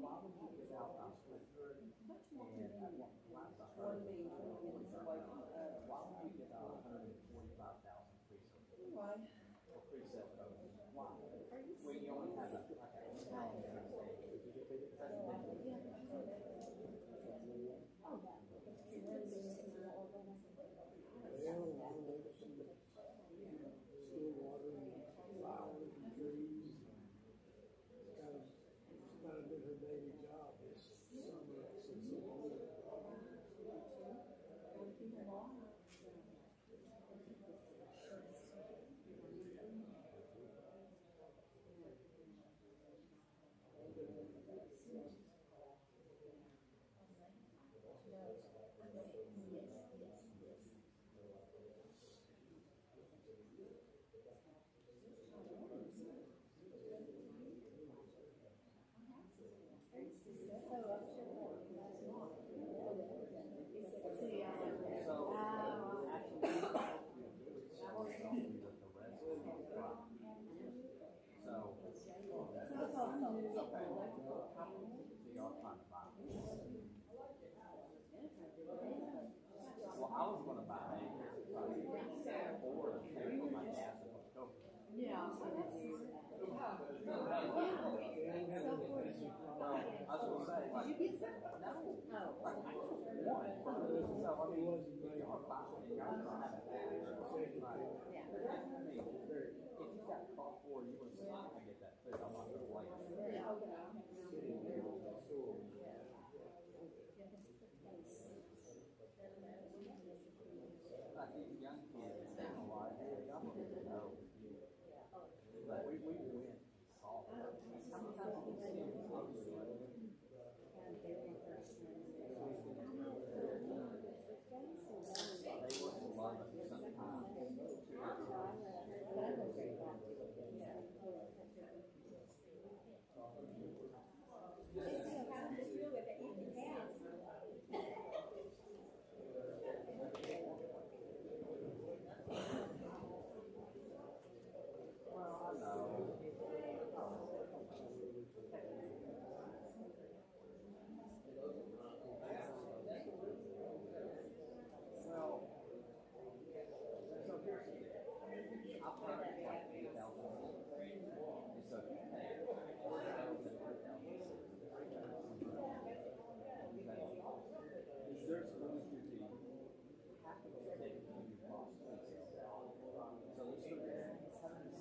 why would you give out our school? And at one last I heard, why would you give out 145,000 precepts? Why? Or precepts? Why? When you only have a still watering flowers and trees. It's kind of been her daily job this summer since the war. Well, I was going to buy a Ford for my gas and yeah. I was going to say, like, Did you get some? No. No. One. So, I mean, y'all are buying and y'all don't have it. Yeah. I mean, if you got caught for, you would say, I get that food. I'm not going to wait. I think young kids don't know why. Y'all don't know. But we went and saw it. How many times have you seen it? They wouldn't love it sometimes. Well, I know. Well, so here's the deal. I've heard like 8,000. And so if you pay 4,000, 4,000, there's going to be half of the thing you lost. So let's look at 160,000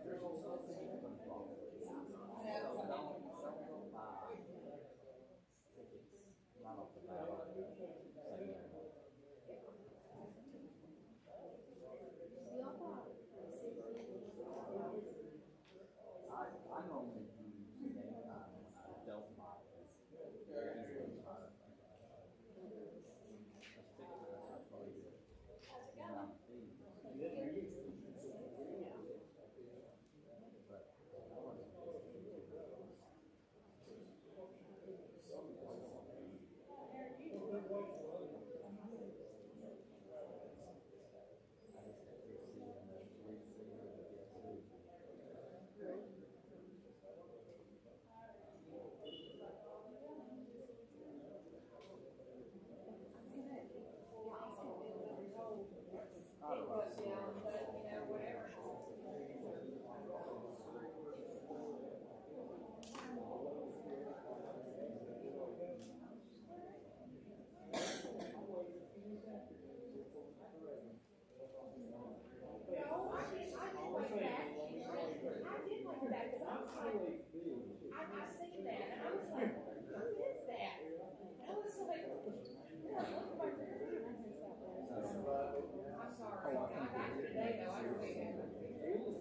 there's also things going to fall. So don't buy tickets right off the bat. I normally use daytime when I don't buy it. That's probably good. But I seen that, and I was like, who is that? And I was like, yeah, look at my rear. I'm sorry. I got you today, though. I really did. Really?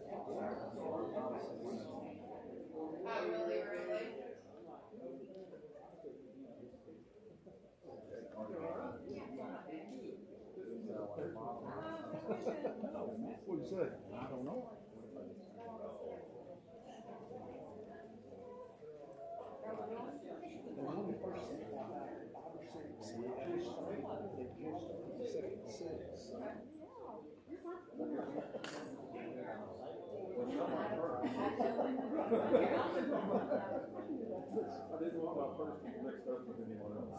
What did you say? I don't know. The only person that got 5 or 6, they pushed second 6. didn't want my personal mixed up with anyone else.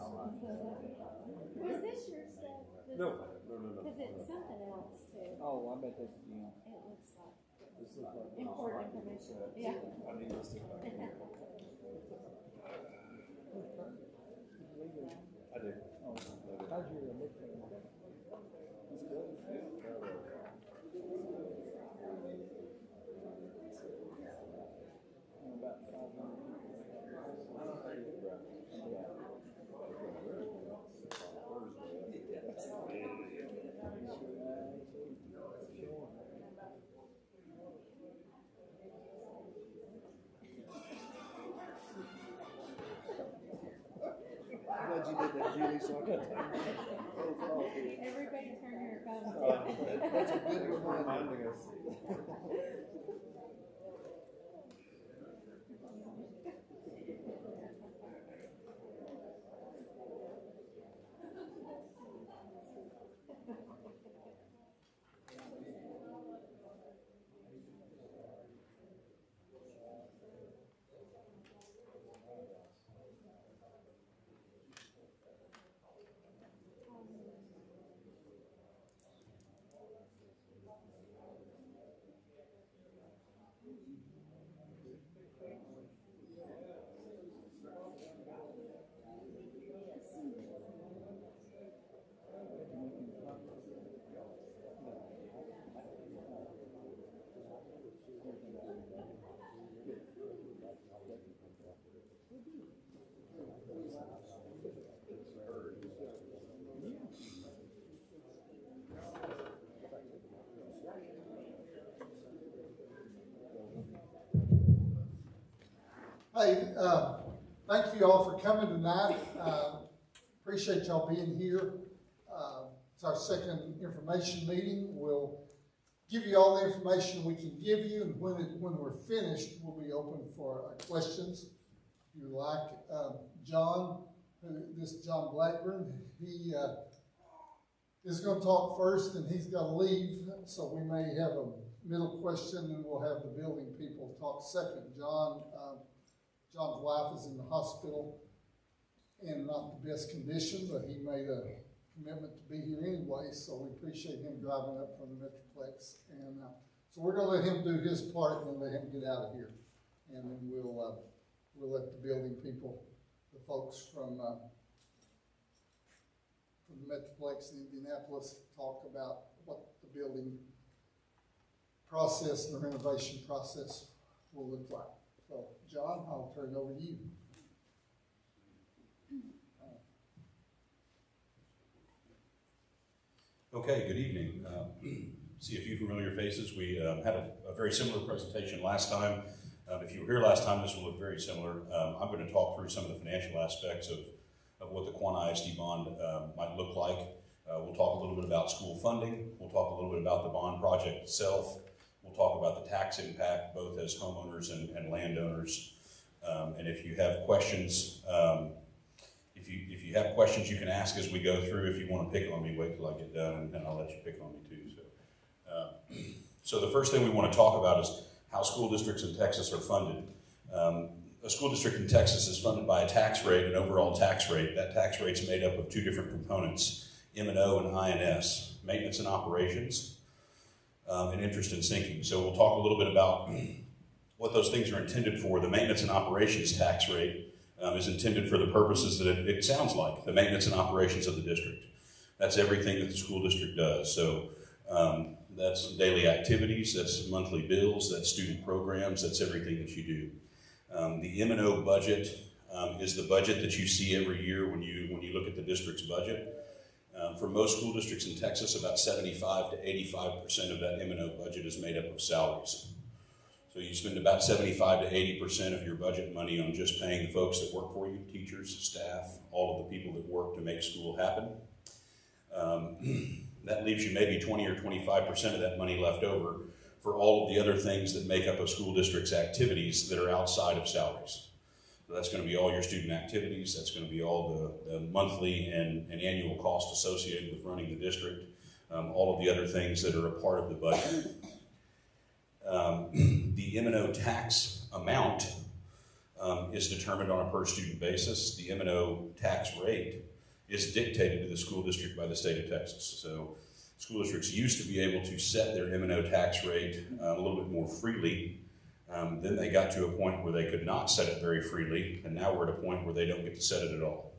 Was this your stuff? No. Because it's something else too. Oh, I bet that's Jim. It looks like This is like important information. Yeah. I need to stick back in here. I did. Oh, how's your look? It's good. About 500. I'm glad you did that, Julie, so I got time. Everybody turn your phones That's a good reminding us. Hey, thank you all for coming tonight. Appreciate y'all being here. It's our second information meeting. We'll give you all the information we can give you, and when we're finished, we'll be open for questions. If you like, John Blackburn, he is going to talk first, and he's got to leave, so we may have a middle question, and we'll have the building people talk second. John's wife is in the hospital in not the best condition, but he made a commitment to be here anyway, so we appreciate him driving up from the Metroplex. And so we're going to let him do his part and then let him get out of here. And then we'll let the building people, the folks from the Metroplex in Indianapolis, talk about what the building process and the renovation process will look like. So, John, I'll turn it over to you. Okay, good evening. See a few familiar faces. We had a very similar presentation last time. If you were here last time, this will look very similar. I'm going to talk through some of the financial aspects of what the QISD bond might look like. We'll talk a little bit about school funding. We'll talk a little bit about the bond project itself. We'll talk about the tax impact, both as homeowners and landowners. And if you have questions, if you have questions, you can ask as we go through. If you want to pick on me, wait till I get done, and I'll let you pick on me too. So the first thing we want to talk about is how school districts in Texas are funded. A school district in Texas is funded by a tax rate, an overall tax rate. That tax rate's made up of two different components, M&O and INS, maintenance and operations, and interest and sinking. So we'll talk a little bit about what those things are intended for. The maintenance and operations tax rate is intended for the purposes that it sounds like, the maintenance and operations of the district. That's everything that the school district does. So that's daily activities, that's monthly bills, that's student programs, that's everything that you do. The M&O budget is the budget that you see every year when you look at the district's budget. For most school districts in Texas, about 75 to 85% of that M&O budget is made up of salaries. So you spend about 75 to 80% of your budget money on just paying the folks that work for you, teachers, staff, all of the people that work to make school happen. That leaves you maybe 20 or 25% of that money left over for all of the other things that make up a school district's activities that are outside of salaries. So that's going to be all your student activities, that's going to be all the monthly and annual costs associated with running the district, all of the other things that are a part of the budget. The M&O tax amount is determined on a per student basis. The M&O tax rate is dictated to the school district by the state of Texas. So school districts used to be able to set their M&O tax rate a little bit more freely. Then they got to a point where they could not set it very freely, and now we're at a point where they don't get to set it at all.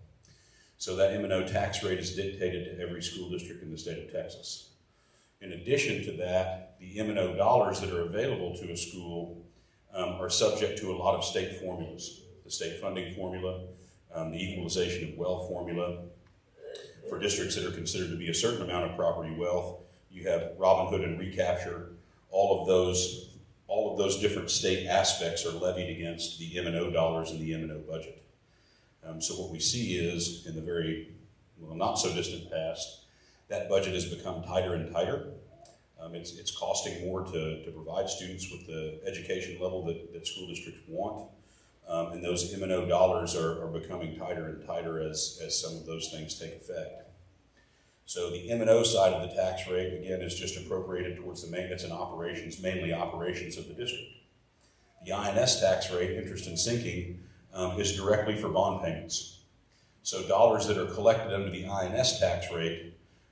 So that M&O tax rate is dictated to every school district in the state of Texas. In addition to that, the M&O dollars that are available to a school are subject to a lot of state formulas. The state funding formula, the equalization of wealth formula. For districts that are considered to be a certain amount of property wealth, you have Robin Hood and recapture. All of those different state aspects are levied against the M&O dollars in the M&O budget. So what we see is, in the very, well, not so distant past, that budget has become tighter and tighter. It's costing more to provide students with the education level that school districts want. And those M&O dollars are becoming tighter and tighter as some of those things take effect. So the M&O side of the tax rate, again, is just appropriated towards the maintenance and operations, mainly operations of the district. The INS tax rate, interest and sinking, is directly for bond payments. So dollars that are collected under the INS tax rate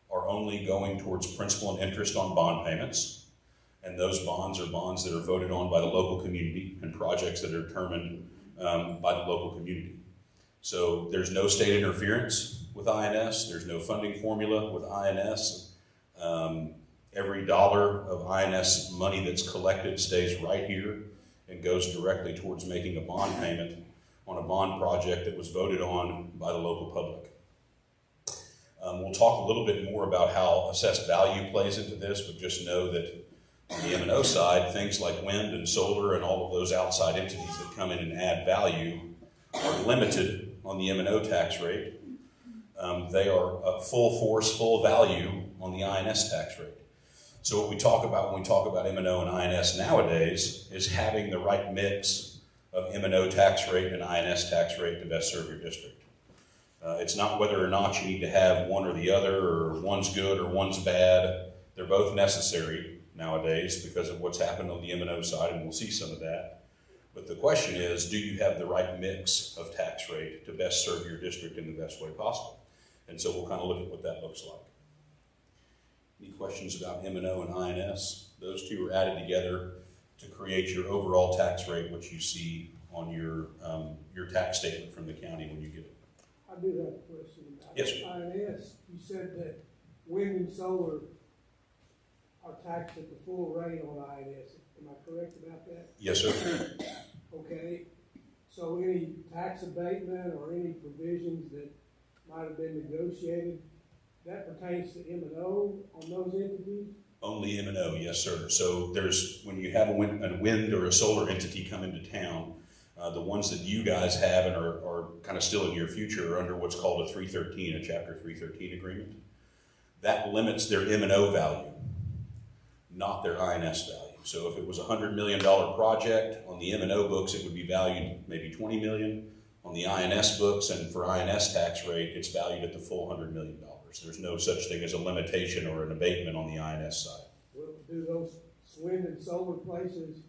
are only going towards principal and interest on bond payments. And those bonds are bonds that are voted on by the local community and projects that are determined by the local community. So there's no state interference with INS. There's no funding formula with INS. Every dollar of INS money that's collected stays right here and goes directly towards making a bond payment on a bond project that was voted on by the local public. We'll talk a little bit more about how assessed value plays into this, but just know that on the M&O side, things like wind and solar and all of those outside entities that come in and add value are limited on the M&O tax rate. They are full force, full value on the INS tax rate. So what we talk about when we talk about M&O and INS nowadays is having the right mix of M&O tax rate and INS tax rate to best serve your district. It's not whether or not you need to have one or the other, or one's good or one's bad. They're both necessary nowadays because of what's happened on the M&O side, and we'll see some of that. But the question is, do you have the right mix of tax rate to best serve your district in the best way possible? And so we'll kind of look at what that looks like. Any questions about M&O and INS? Those two are added together to create your overall tax rate, which you see on your tax statement from the county when you get it. I do have a question about Yes, sir. INS. You said that wind and solar are taxed at the full rate on INS. Am I correct about that? Yes, sir. Okay. So any tax abatement or any provisions that might have been negotiated, that pertains to M&O on those entities? Only M&O, yes, sir. So when you have a wind or a solar entity come into town, the ones that you guys have and are kind of still in your future are under what's called a 313, a Chapter 313 agreement. That limits their M&O value, not their INS value. So if it was a $100 million project, on the M&O books it would be valued maybe $20 million. On the INS books and for INS tax rate, it's valued at the full $100 million. There's no such thing as a limitation or an abatement on the INS side. Well, do those wind and solar places,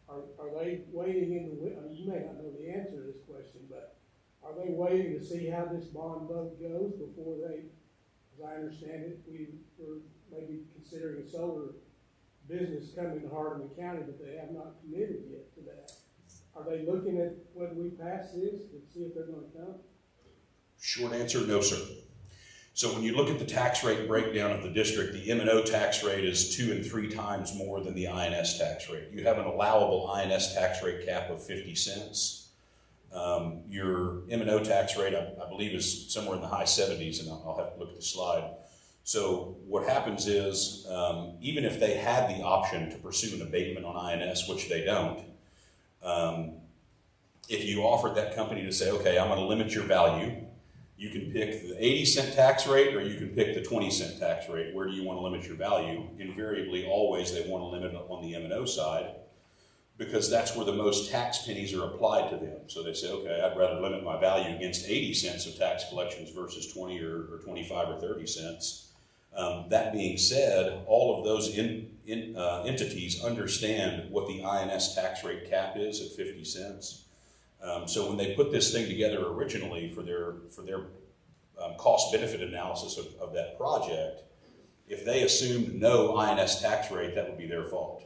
are they waiting in the, I mean, you may not know the answer to this question, but are they waiting to see how this bond vote goes before they, as I understand it, we were maybe considering a solar business coming to Hardeman County, but they have not committed yet to that. Are they looking at whether we pass this to see if they're going to come? Short answer, no, sir. So when you look at the tax rate breakdown of the district, the M&O tax rate is 2 and 3 times more than the INS tax rate. You have an allowable INS tax rate cap of 50 cents. Your M&O tax rate, I believe, is somewhere in the high 70s, and I'll have to look at the slide. So what happens is, even if they had the option to pursue an abatement on INS, which they don't, if you offered that company to say, okay, I'm going to limit your value, you can pick the 80-cent tax rate or you can pick the 20-cent tax rate. Where do you want to limit your value? Invariably, always, they want to limit it on the M&O side because that's where the most tax pennies are applied to them. So they say, okay, I'd rather limit my value against 80 cents of tax collections versus 20 or 25 or 30 cents. That being said, all of those entities understand what the INS tax rate cap is at 50 cents. So when they put this thing together originally for their cost-benefit analysis of that project, if they assumed no INS tax rate, that would be their fault.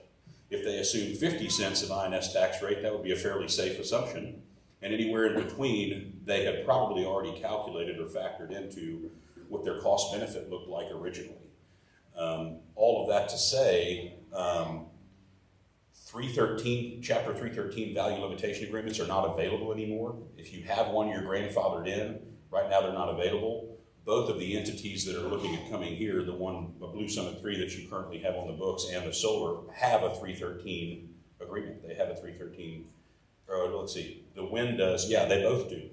If they assumed 50 cents of INS tax rate, that would be a fairly safe assumption. And anywhere in between, they had probably already calculated or factored into what their cost-benefit looked like originally. All of that to say, Chapter 313 value limitation agreements are not available anymore. If you have one, you're grandfathered in. Right now, they're not available. Both of the entities that are looking at coming here, the Blue Summit 3 that you currently have on the books and the solar, have a 313 agreement. They have a 313, let's see, the wind does, yeah, they both do.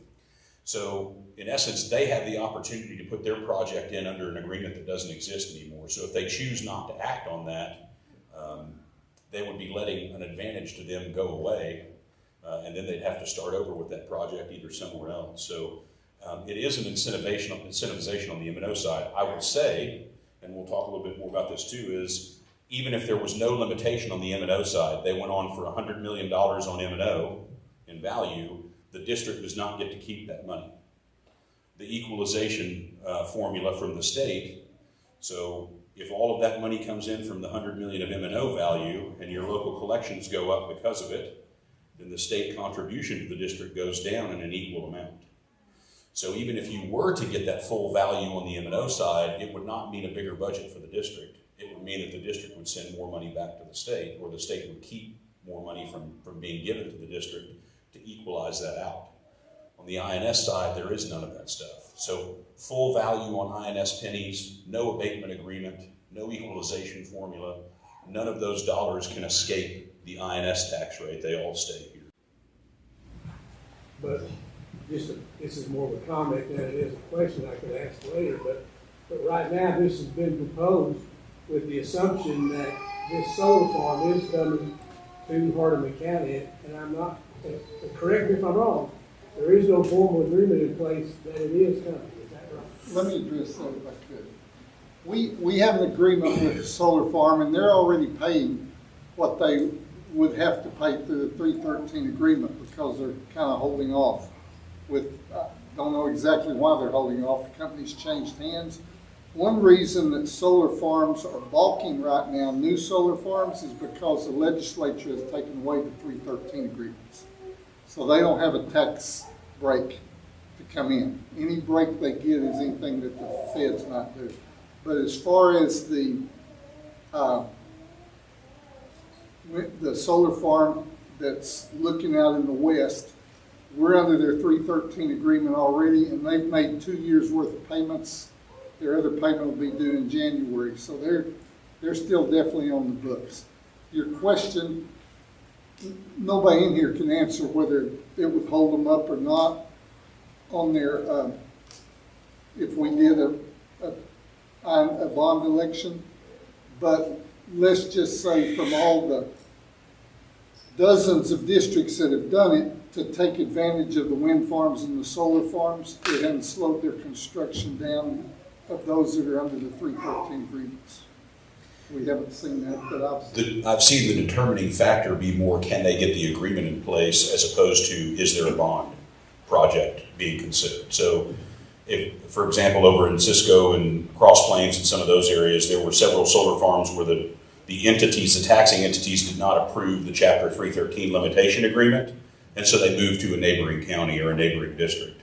So in essence, they have the opportunity to put their project in under an agreement that doesn't exist anymore. So if they choose not to act on that, they would be letting an advantage to them go away, and then they'd have to start over with that project either somewhere else. So it is an incentivization on the M&O side. I would say, and we'll talk a little bit more about this too, is even if there was no limitation on the M&O side, they went on for $100 million on M&O in value, the district does not get to keep that money. The equalization formula from the state, so if all of that money comes in from the $100 million of M&O value and your local collections go up because of it, then the state contribution to the district goes down in an equal amount. So even if you were to get that full value on the M&O side, it would not mean a bigger budget for the district. It would mean that the district would send more money back to the state, or the state would keep more money from being given to the district to equalize that out. On the INS side, there is none of that stuff. So full value on INS pennies, no abatement agreement, no equalization formula, none of those dollars can escape the INS tax rate. They all stay here. But this is more of a comment than it is a question I could ask later, but right now this has been proposed with the assumption that this solar farm is coming to Hardeman County, and I'm not, correct me if I'm wrong, there is no formal agreement in place that it is coming, is that right? Let me address that if I could. We have an agreement with the solar farm, and they're already paying what they would have to pay through the 313 agreement because they're kind of holding off with, don't know exactly why they're holding off. The company's changed hands. One reason that solar farms are balking right now, new solar farms, is because the legislature has taken away the 313 agreements. So they don't have a tax break to come in. Any break they get is anything that the feds might do. But as far as the solar farm that's looking out in the west, we're under their 313 agreement already, and they've made 2 years worth of payments. Their other payment will be due in January, so they're still definitely on the books. Your question, nobody in here can answer whether it would hold them up or not on their, if we did a bond election. But let's just say from all the dozens of districts that have done it to take advantage of the wind farms and the solar farms, it hasn't slowed their construction down of those that are under the 313 agreements. We haven't seen that, but I've seen the determining factor be more, can they get the agreement in place, as opposed to, is there a bond project being considered? So if, for example, over in Cisco and Cross Plains and some of those areas, there were several solar farms where the entities, the taxing entities, did not approve the Chapter 313 limitation agreement, and so they moved to a neighboring county or a neighboring district.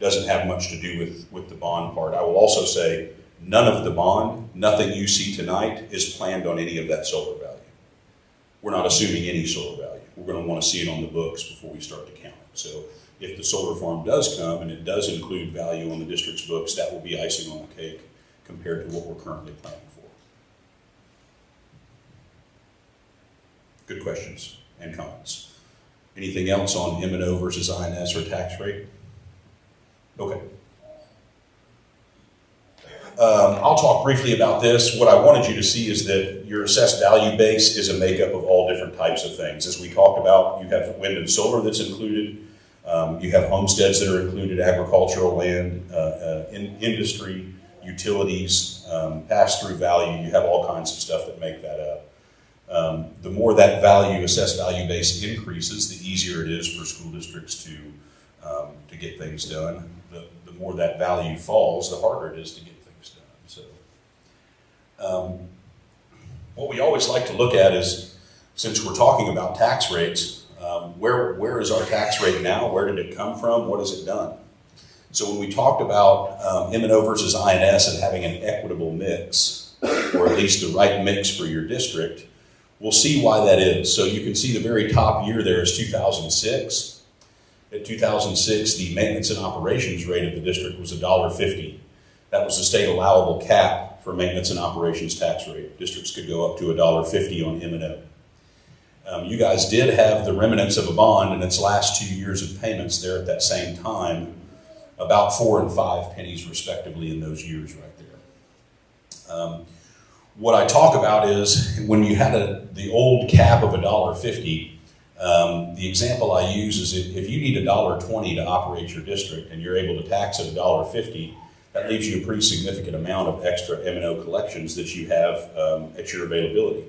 Doesn't have much to do with the bond part. I will also say, none of the bond, nothing you see tonight is planned on any of that solar value. We're not assuming any solar value. We're going to want to see it on the books before we start to count it. So if the solar farm does come and it does include value on the district's books, that will be icing on the cake compared to what we're currently planning for. Good questions and comments. Anything else on M&O versus INS or tax rate? Okay. I'll talk briefly about this. What I wanted you to see is that your assessed value base is a makeup of all different types of things. As we talked about, you have wind and solar that's included. You have homesteads that are included, agricultural land, industry, utilities, pass-through value. You have all kinds of stuff that make that up. The more that value, assessed value base increases, the easier it is for school districts to get things done. The more that value falls, the harder it is to get things done. So, what we always like to look at is, since we're talking about tax rates, where is our tax rate now? Where did it come from? What has it done? So when we talked about M&O versus INS and having an equitable mix, or at least the right mix for your district, we'll see why that is. So you can see the very top year there is 2006. At 2006, the maintenance and operations rate of the district was $1.50. That was the state allowable cap for maintenance and operations tax rate. Districts could go up to $1.50 on M&O. You guys did have the remnants of a bond in its last 2 years of payments there at that same time, about 4 and 5 pennies respectively in those years right there. What I talk about is when you had the old cap of $1.50, the example I use is if you need $1.20 to operate your district and you're able to tax at $1.50, that leaves you a pretty significant amount of extra M&O collections that you have at your availability,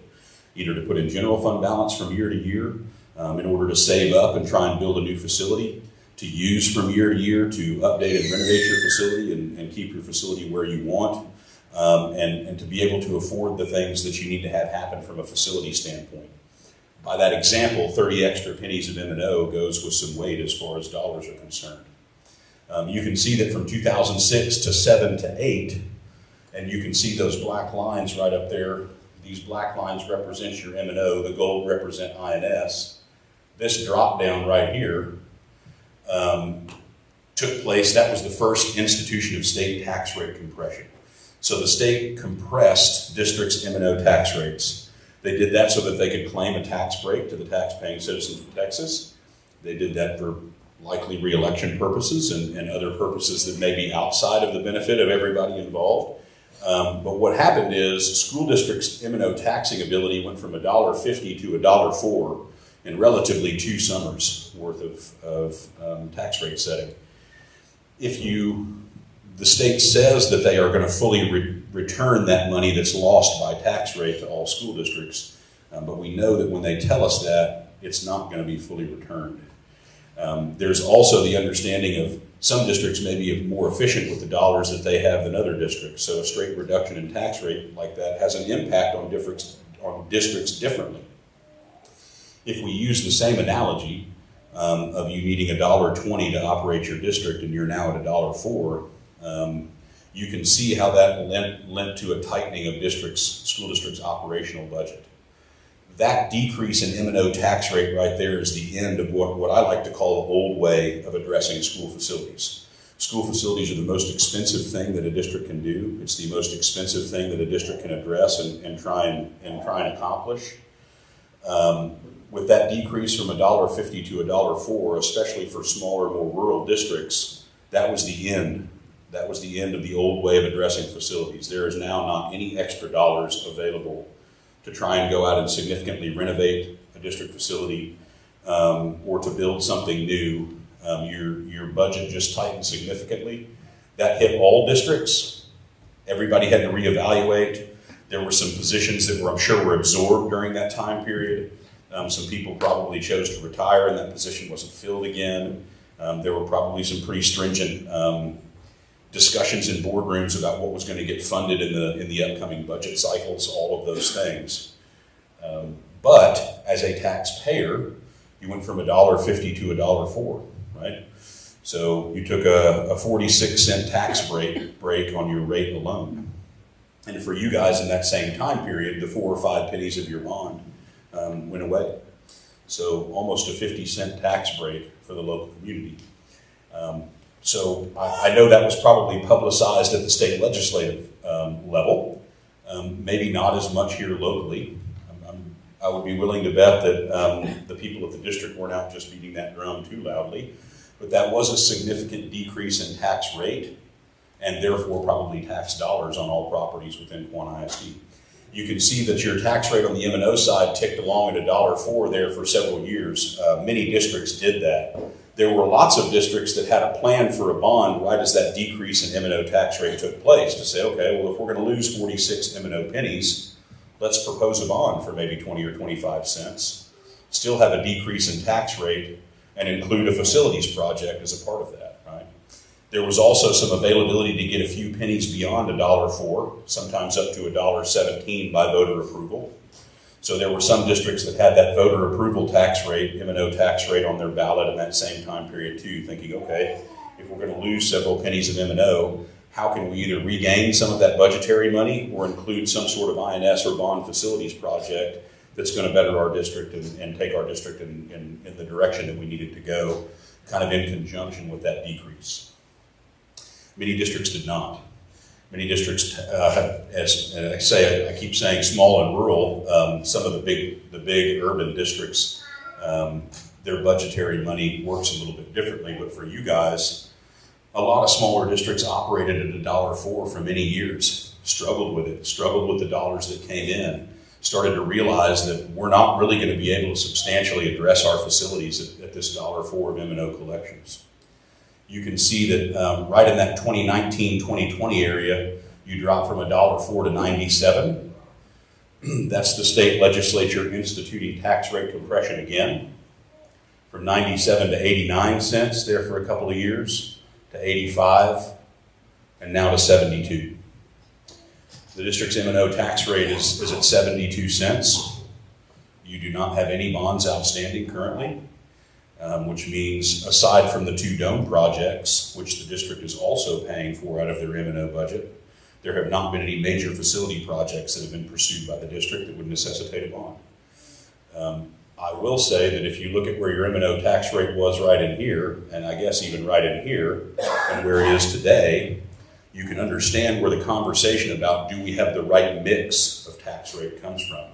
either to put in general fund balance from year to year in order to save up and try and build a new facility, to use from year to year to update and renovate your facility and keep your facility where you want, and to be able to afford the things that you need to have happen from a facility standpoint. By that example, 30 extra pennies of M&O goes with some weight as far as dollars are concerned. You can see that from 2006 to 7 to 8, and you can see those black lines right up there. These black lines represent your M&O, the gold represent INS. This drop down right here took place. That was the first institution of state tax rate compression. So the state compressed districts' M&O tax rates. They did that so that they could claim a tax break to the tax-paying citizens of Texas. They did that for likely re-election purposes and other purposes that may be outside of the benefit of everybody involved. But what happened is school districts' M&O taxing ability went from $1.50 to $1.04 in relatively 2 summers worth of tax rate setting. The state says that they are going to fully return that money that's lost by tax rate to all school districts, but we know that when they tell us that, it's not going to be fully returned. There's also the understanding of some districts may be more efficient with the dollars that they have than other districts, so a straight reduction in tax rate like that has an impact on districts differently. If we use the same analogy of you needing $1.20 to operate your district and you're now at $1.04, you can see how that lent to a tightening of school districts' operational budget. That decrease in M&O tax rate right there is the end of what I like to call the old way of addressing school facilities. School facilities are the most expensive thing that a district can do. It's the most expensive thing that a district can address and try and accomplish. With that decrease from $1.50 to $1.04, especially for smaller, more rural districts, that was the end. That was the end of the old way of addressing facilities. There is now not any extra dollars available to try and go out and significantly renovate a district facility or to build something new. Your budget just tightened significantly. That hit all districts. Everybody had to reevaluate. There were some positions that I'm sure were absorbed during that time period. Some people probably chose to retire and that position wasn't filled again. There were probably some pretty stringent discussions in boardrooms about what was going to get funded in the upcoming budget cycles, all of those things. But as a taxpayer, you went from $1.50 to $1.04, right? So you took a 46-cent tax break on your rate alone. And for you guys in that same time period, the 4 or 5 pennies of your bond went away. So almost a 50-cent tax break for the local community. So I know that was probably publicized at the state legislative level, maybe not as much here locally. I would be willing to bet that the people at the district weren't out just beating that drum too loudly, but that was a significant decrease in tax rate and therefore probably tax dollars on all properties within QISD. You can see that your tax rate on the M&O side ticked along at $1.04 there for several years. Many districts did that. there were lots of districts that had a plan for a bond right as that decrease in M&O tax rate took place to say, okay, well, if we're going to lose 46 M&O pennies, let's propose a bond for maybe 20 or 25 cents, still have a decrease in tax rate, and include a facilities project as a part of that, right? There was also some availability to get a few pennies beyond $1.04, sometimes up to $1.17 by voter approval. So there were some districts that had that voter approval tax rate, M&O tax rate on their ballot in that same time period too, thinking, okay, if we're going to lose several pennies of M&O, how can we either regain some of that budgetary money or include some sort of INS or bond facilities project that's going to better our district and take our district in the direction that we need it to go, kind of in conjunction with that decrease. Many districts did not. Many districts have, as I say, I keep saying small and rural. Some of the big urban districts, their budgetary money works a little bit differently. But for you guys, a lot of smaller districts operated at $1.04 for many years, struggled with it, struggled with the dollars that came in, started to realize that we're not really going to be able to substantially address our facilities at this $1.04 of M&O collections. You can see that right in that 2019-2020 area, you drop from $1.04 to 97. That's the state legislature instituting tax rate compression again, from 97 to 89 cents there for a couple of years, to 85, and now to 72. The district's M&O tax rate is at 72 cents. You do not have any bonds outstanding currently. Which means aside from the 2 dome projects, which the district is also paying for out of their M&O budget, there have not been any major facility projects that have been pursued by the district that would necessitate a bond. I will say that if you look at where your M&O tax rate was right in here, and I guess even right in here, and where it is today, you can understand where the conversation about do we have the right mix of tax rate comes from.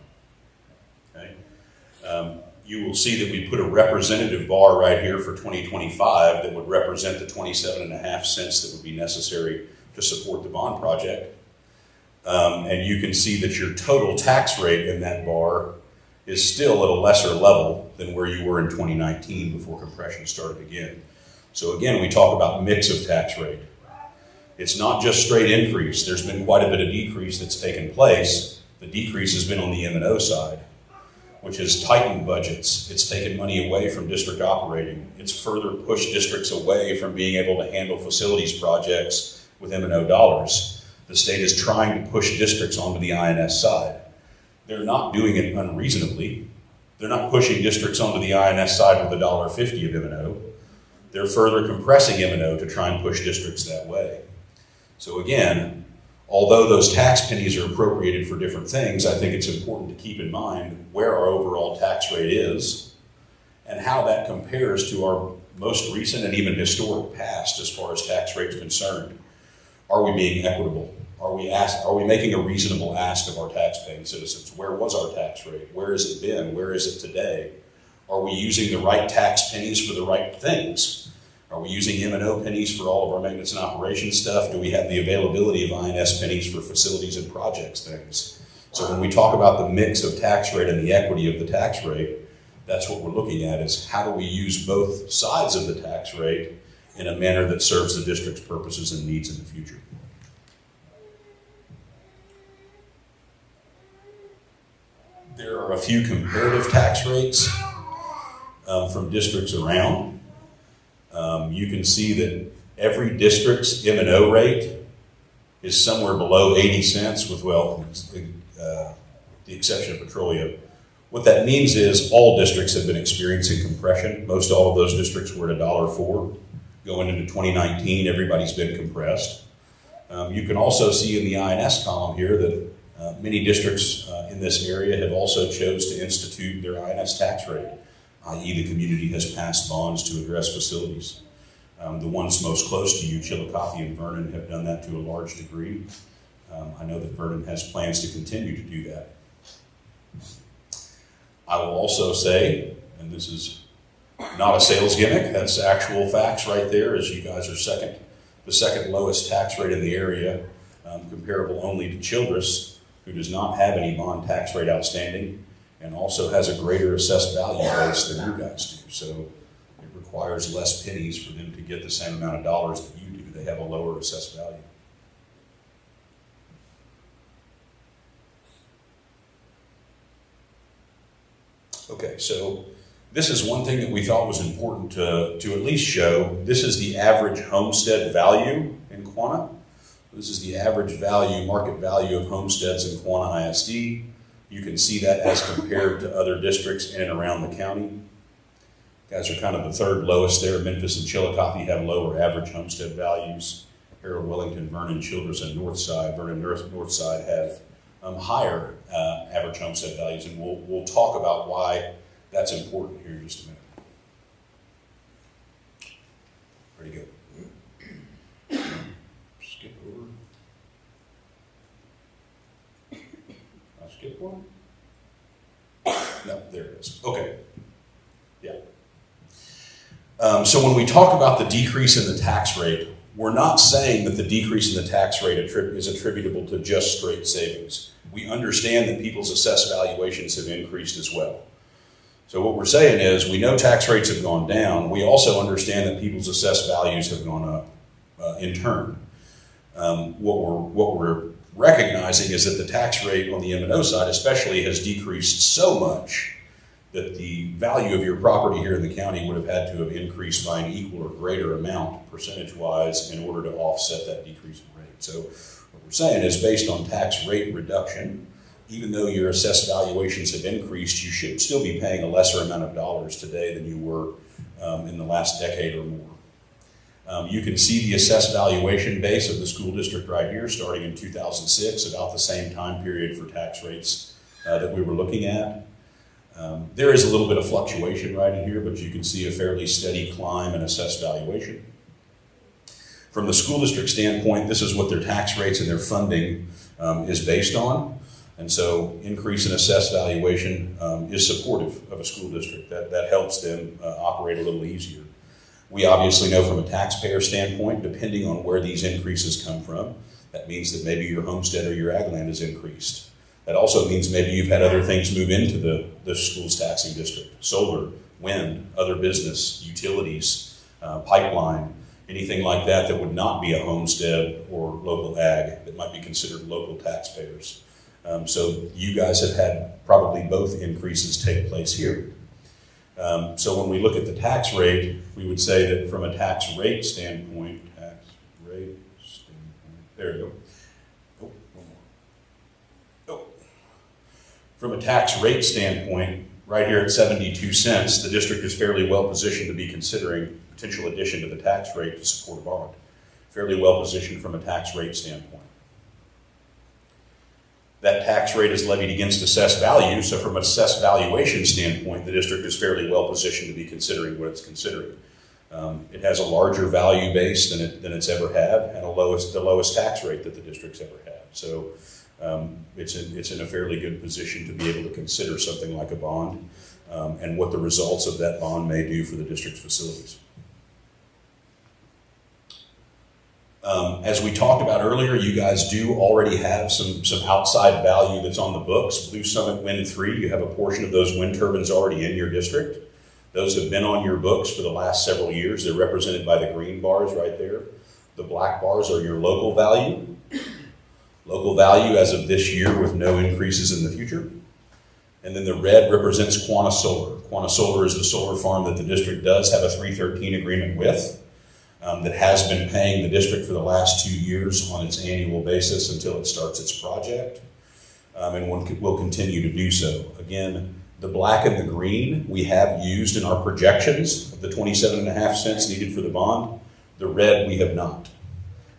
Okay? You will see that we put a representative bar right here for 2025 that would represent the 27.5 cents that would be necessary to support the bond project. And you can see that your total tax rate in that bar is still at a lesser level than where you were in 2019 before compression started again. So again, we talk about mix of tax rate. It's not just straight increase. There's been quite a bit of decrease that's taken place. The decrease has been on the M&O side, which has tightened budgets. It's taken money away from district operating. It's further pushed districts away from being able to handle facilities projects with M&O dollars. The state is trying to push districts onto the INS side. They're not doing it unreasonably. They're not pushing districts onto the INS side with $1.50 of M&O. They're further compressing M&O to try and push districts that way. So again, although those tax pennies are appropriated for different things, I think it's important to keep in mind where our overall tax rate is and how that compares to our most recent and even historic past as far as tax rate is concerned. Are we being equitable? Are we making a reasonable ask of our tax-paying citizens? Where was our tax rate? Where has it been? Where is it today? Are we using the right tax pennies for the right things? Are we using M&O pennies for all of our maintenance and operations stuff? Do we have the availability of INS pennies for facilities and projects things? So when we talk about the mix of tax rate and the equity of the tax rate, that's what we're looking at, is how do we use both sides of the tax rate in a manner that serves the district's purposes and needs in the future. There are a few comparative tax rates from districts around. You can see that every district's M&O rate is somewhere below 80 cents with, well, the exception of petroleum. What that means is all districts have been experiencing compression. Most all of those districts were at $1.04. Going into 2019, everybody's been compressed. You can also see in the INS column here that many districts in this area have also chose to institute their INS tax rate, i.e. the community has passed bonds to address facilities. The ones most close to you, Chillicothe and Vernon, have done that to a large degree. I know that Vernon has plans to continue to do that. I will also say, and this is not a sales gimmick, that's actual facts right there, as you guys are the second lowest tax rate in the area, comparable only to Childress, who does not have any bond tax rate outstanding and also has a greater assessed value base than you guys do. So It requires less pennies for them to get the same amount of dollars that you do. They have a lower assessed value. Okay, so this is one thing that we thought was important to at least show. This is the average homestead value in Quanah. This is the average value, market value of homesteads in Quanah ISD. You can see that as compared to other districts in and around the county. Guys are kind of the third lowest there. Memphis and Chillicothe have lower average homestead values. Harold, Wellington, Vernon, Childress, and Northside, Northside have higher average homestead values, and we'll talk about why that's important here in just a minute. Ready to go? Skip over. I'll skip one. No, there it is. Okay. Yeah. So when we talk about the decrease in the tax rate, we're not saying that the decrease in the tax rate is attributable to just straight savings. We understand that people's assessed valuations have increased as well. So what we're saying is, we know tax rates have gone down. We also understand that people's assessed values have gone up in turn. What we're recognizing is that the tax rate on the M&O side especially has decreased so much that the value of your property here in the county would have had to have increased by an equal or greater amount percentage-wise in order to offset that decrease in rate. So what we're saying is, based on tax rate reduction, even though your assessed valuations have increased, you should still be paying a lesser amount of dollars today than you were in the last decade or more. You can see the assessed valuation base of the school district right here, starting in 2006, about the same time period for tax rates that we were looking at. There is a little bit of fluctuation right in here, but you can see a fairly steady climb in assessed valuation. From the school district standpoint, this is what their tax rates and their funding is based on. And so increase in assessed valuation is supportive of a school district. That helps them operate a little easier. We obviously know from a taxpayer standpoint, depending on where these increases come from, that means that maybe your homestead or your ag land is increased. That also means maybe you've had other things move into the school's taxing district: solar, wind, other business, utilities, pipeline, anything like that that would not be a homestead or local ag that might be considered local taxpayers. So you guys have had probably both increases take place here. So when we look at the tax rate, we would say that from a tax rate standpoint, there we go. Oh, one more. Oh. From a tax rate standpoint, right here at 72 cents, the district is fairly well positioned to be considering potential addition to the tax rate to support a bond. Fairly well positioned from a tax rate standpoint. That tax rate is levied against assessed value, so from an assessed valuation standpoint, the district is fairly well positioned to be considering what it's considering. It has a larger value base than it's ever had, and the lowest tax rate that the district's ever had. So it's in a fairly good position to be able to consider something like a bond and what the results of that bond may do for the district's facilities. As we talked about earlier, you guys do already have some outside value that's on the books. Blue Summit Wind 3, you have a portion of those wind turbines already in your district. Those have been on your books for the last several years. They're represented by the green bars right there. The black bars are your local value. Local value as of this year with no increases in the future. And then the red represents Quanah Solar. Quanah Solar is the solar farm that the district does have a 313 agreement with. That has been paying the district for the last 2 years on its annual basis until it starts its project, and will continue to do so. Again, the black and the green we have used in our projections of the 27.5 cents needed for the bond. The red we have not.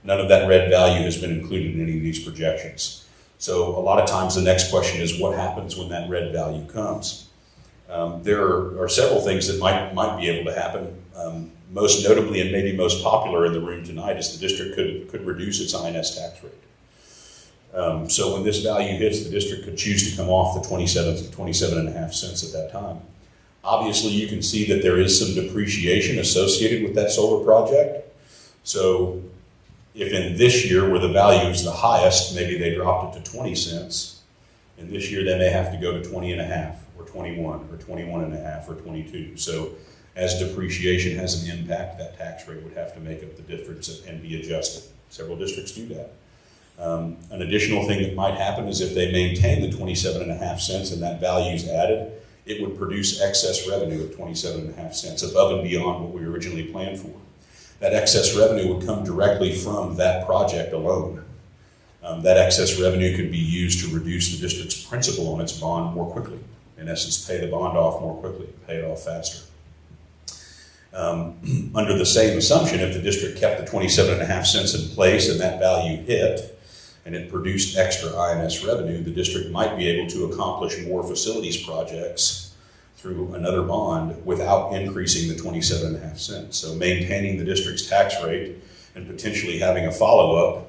None of that red value has been included in any of these projections. So a lot of times the next question is, what happens when that red value comes? There are several things that might be able to happen. Most notably, and maybe most popular in the room tonight, is the district could reduce its INS tax rate. So when this value hits, the district could choose to come off the 27.5 cents at that time. Obviously, you can see that there is some depreciation associated with that solar project. So if in this year where the value is the highest, maybe they dropped it to 20 cents, and this year they may have to go to 20.5 or 21 or 21.5 or 22. So As depreciation has an impact, that tax rate would have to make up the difference and be adjusted. Several districts do that. An additional thing that might happen is if they maintain the 27.5 cents and that value is added, it would produce excess revenue of 27.5 cents above and beyond what we originally planned for. That excess revenue would come directly from that project alone. That excess revenue could be used to reduce the district's principal on its bond more quickly. In essence, pay the bond off more quickly, pay it off faster. Under the same assumption, if the district kept the 27.5 cents in place and that value hit, and it produced extra INS revenue, the district might be able to accomplish more facilities projects through another bond without increasing the 27.5 cents. So maintaining the district's tax rate and potentially having a follow-up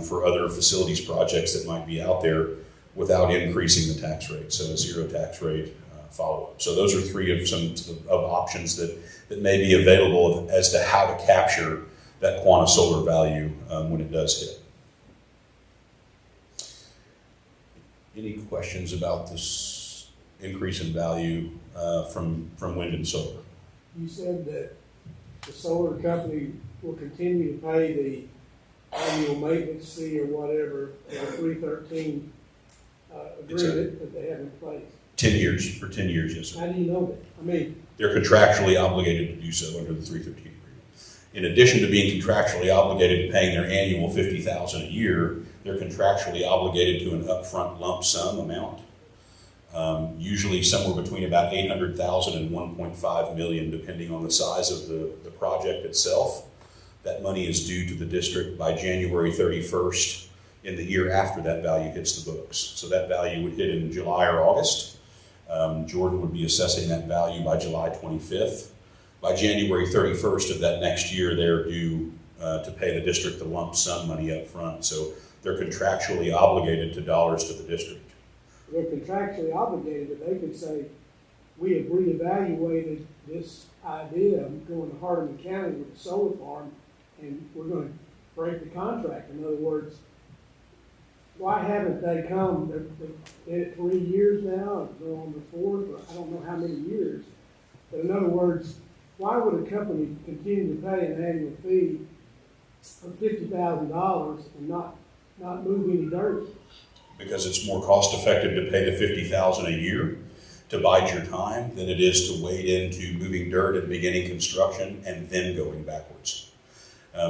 for other facilities projects that might be out there without increasing the tax rate. So a zero tax rate follow-up. So those are three of options that may be available as to how to capture that quanta solar value when it does hit. Any questions about this increase in value from wind and solar? You said that the solar company will continue to pay the annual maintenance fee or whatever, the 313 agreement that they have in place. 10 years, for 10 years, yes, sir. How do you know that? I mean, they're contractually obligated to do so under the 313 agreement. In addition to being contractually obligated to paying their annual $50,000 a year, they're contractually obligated to an upfront lump sum amount, usually somewhere between about $800,000 and $1.5 million, depending on the size of the project itself. That money is due to the district by January 31st in the year after that value hits the books. So that value would hit in July or August. Jordan would be assessing that value by July 25th. By January 31st of that next year, they're due to pay the district the lump sum money up front. So they're contractually obligated to dollars to the district. they're contractually obligated, but they could say, we have reevaluated this idea of going to Hardin County with a solar farm, and we're going to break the contract. In other words, why haven't they come? They're in it 3 years now, they're on the fourth, or I don't know how many years. But in other words, why would a company continue to pay an annual fee of $50,000 and not move any dirt? Because it's more cost effective to pay the $50,000 a year to bide your time than it is to wade into moving dirt and beginning construction and then going backwards.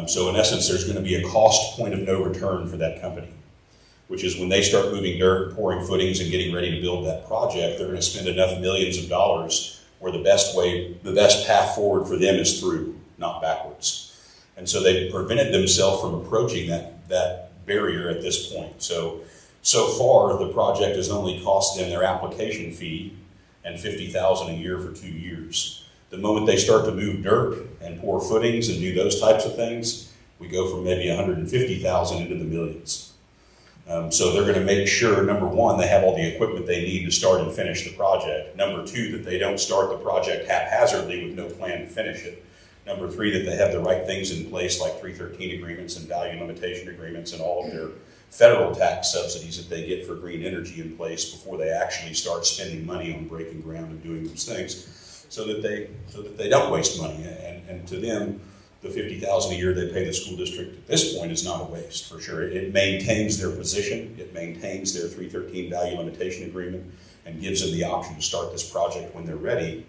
So in essence, there's going to be a cost point of no return for that company, which is when they start moving dirt, pouring footings, and getting ready to build that project, they're going to spend enough millions of dollars where the best path forward for them is through, not backwards. And so they've prevented themselves from approaching that barrier at this point. So far, the project has only cost them their application fee and $50,000 a year for 2 years. The moment they start to move dirt and pour footings and do those types of things, we go from maybe $150,000 into the millions. So they're going to make sure, number one, they have all the equipment they need to start and finish the project. Number two, that they don't start the project haphazardly with no plan to finish it. Number three, that they have the right things in place like 313 agreements and value limitation agreements and all of their federal tax subsidies that they get for green energy in place before they actually start spending money on breaking ground and doing those things, so that they don't waste money. And to them, the $50,000 a year they pay the school district at this point is not a waste, for sure. It maintains their position, it maintains their 313 value limitation agreement, and gives them the option to start this project when they're ready,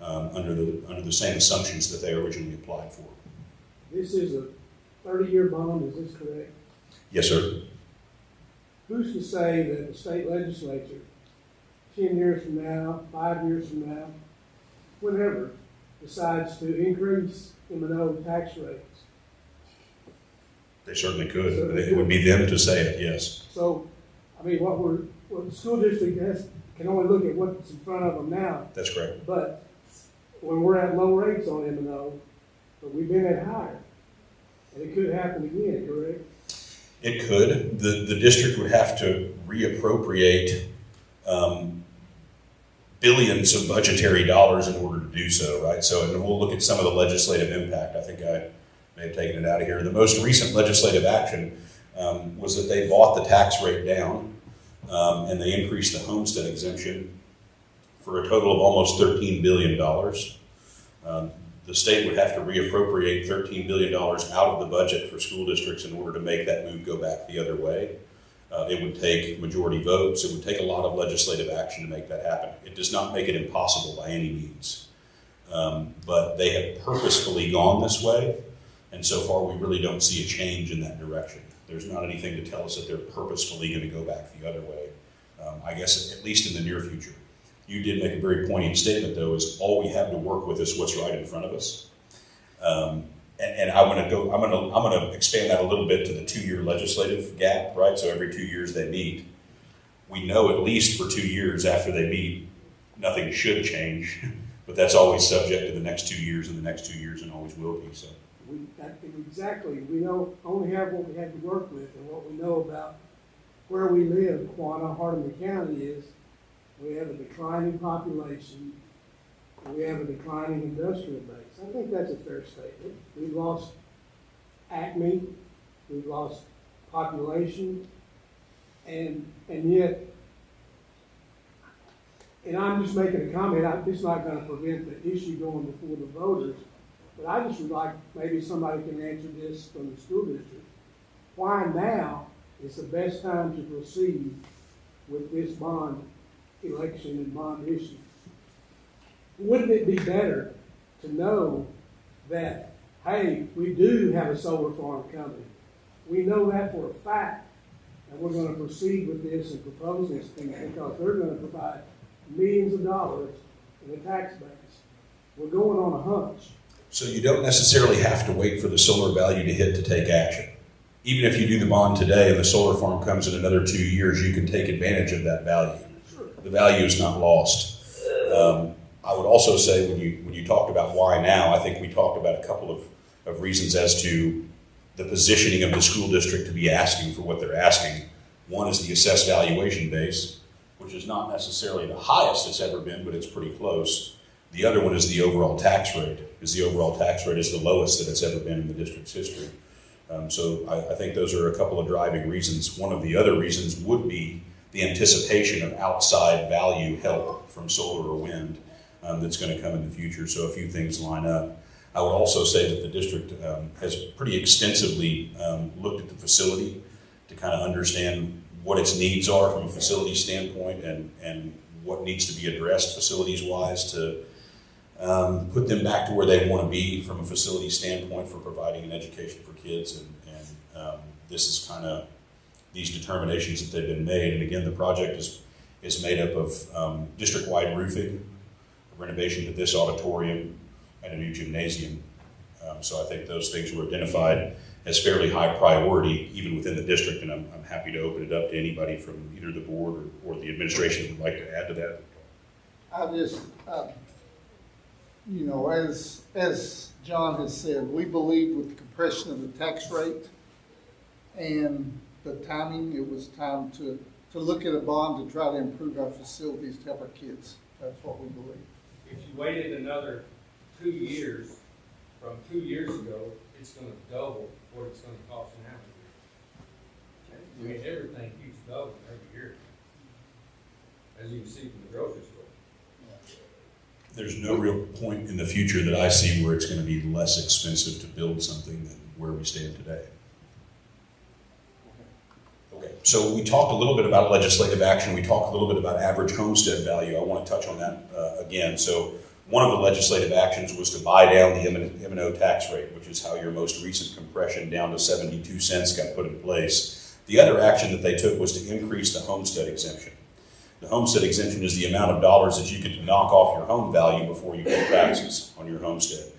under the same assumptions that they originally applied for. This is a 30-year bond, is this correct? Yes, sir. Who's to say that the state legislature, 10 years from now, 5 years from now, whenever, decides to increase M&O tax rates? They certainly could. It would be them to say it, yes. So, I mean, what the school district can only look at what's in front of them now. That's correct. But when we're at low rates on M&O, but we've been at higher, and it could happen again, correct? It could. The district would have to reappropriate billions of budgetary dollars in order to do so, right? So, and we'll look at some of the legislative impact. I think I may have taken it out of here. The most recent legislative action was that they brought the tax rate down and they increased the homestead exemption for a total of almost $13 billion. The state would have to reappropriate $13 billion out of the budget for school districts in order to make that move go back the other way. It would take majority votes. It would take a lot of legislative action to make that happen. It does not make it impossible by any means. But they have purposefully gone this way, and so far we really don't see a change in that direction. There's not anything to tell us that they're purposefully going to go back the other way, I guess at least in the near future. You did make a very poignant statement, though, is all we have to work with is what's right in front of us. And I'm gonna expand that a little bit to the 2-year legislative gap, right? So every 2 years they meet. We know at least for 2 years after they meet, nothing should change, but that's always subject to the next 2 years and the next 2 years and always will be, so. Exactly, we only have what we have to work with, and what we know about where we live, Quanah, Hardeman County, is we have a declining population, we have a declining industrial base. I think that's a fair statement. We've lost acme, we've lost population, and yet, and I'm just making a comment, it's not going to prevent the issue going before the voters, but I just would like, maybe somebody can answer this from the school district. Why now is the best time to proceed with this bond election and bond issue? Wouldn't it be better to know that, hey, we do have a solar farm coming? We know that for a fact, and we're going to proceed with this and propose this thing because they're going to provide millions of dollars in the tax base. We're going on a hunch. So you don't necessarily have to wait for the solar value to hit to take action. Even if you do the bond today and the solar farm comes in another 2 years, you can take advantage of that value. The value is not lost. I would also say when you talked about why now, I think we talked about a couple of reasons as to the positioning of the school district to be asking for what they're asking. One is the assessed valuation base, which is not necessarily the highest it's ever been, but it's pretty close. The other one is the overall tax rate, because the overall tax rate is the lowest that it's ever been in the district's history. So I think those are a couple of driving reasons. One of the other reasons would be the anticipation of outside value help from solar or wind that's going to come in the future. So a few things line up. I would also say that the district has pretty extensively looked at the facility to kind of understand what its needs are from a facility standpoint and what needs to be addressed facilities-wise to put them back to where they want to be from a facility standpoint for providing an education for kids. And this is kind of these determinations that they've been made. And again, the project is made up of district-wide roofing, a renovation to this auditorium, and a new gymnasium. So I think those things were identified as fairly high priority, even within the district, and I'm happy to open it up to anybody from either the board or the administration that would like to add to that. I just, you know, as John has said, we believe with the compression of the tax rate and the timing, it was time to look at a bond to try to improve our facilities to help our kids. That's what we believe. If you waited another 2 years, from 2 years ago, it's going to double what it's going to cost now. I mean, everything keeps doubling every year, as you can see from the grocery store. There's no real point in the future that I see where it's going to be less expensive to build something than where we stand today. Okay, so we talked a little bit about legislative action. We talked a little bit about average homestead value. I want to touch on that again. So one of the legislative actions was to buy down the M&O tax rate, which is how your most recent compression down to 72 cents got put in place. The other action that they took was to increase the homestead exemption. The homestead exemption is the amount of dollars that you get to knock off your home value before you pay taxes on your homestead.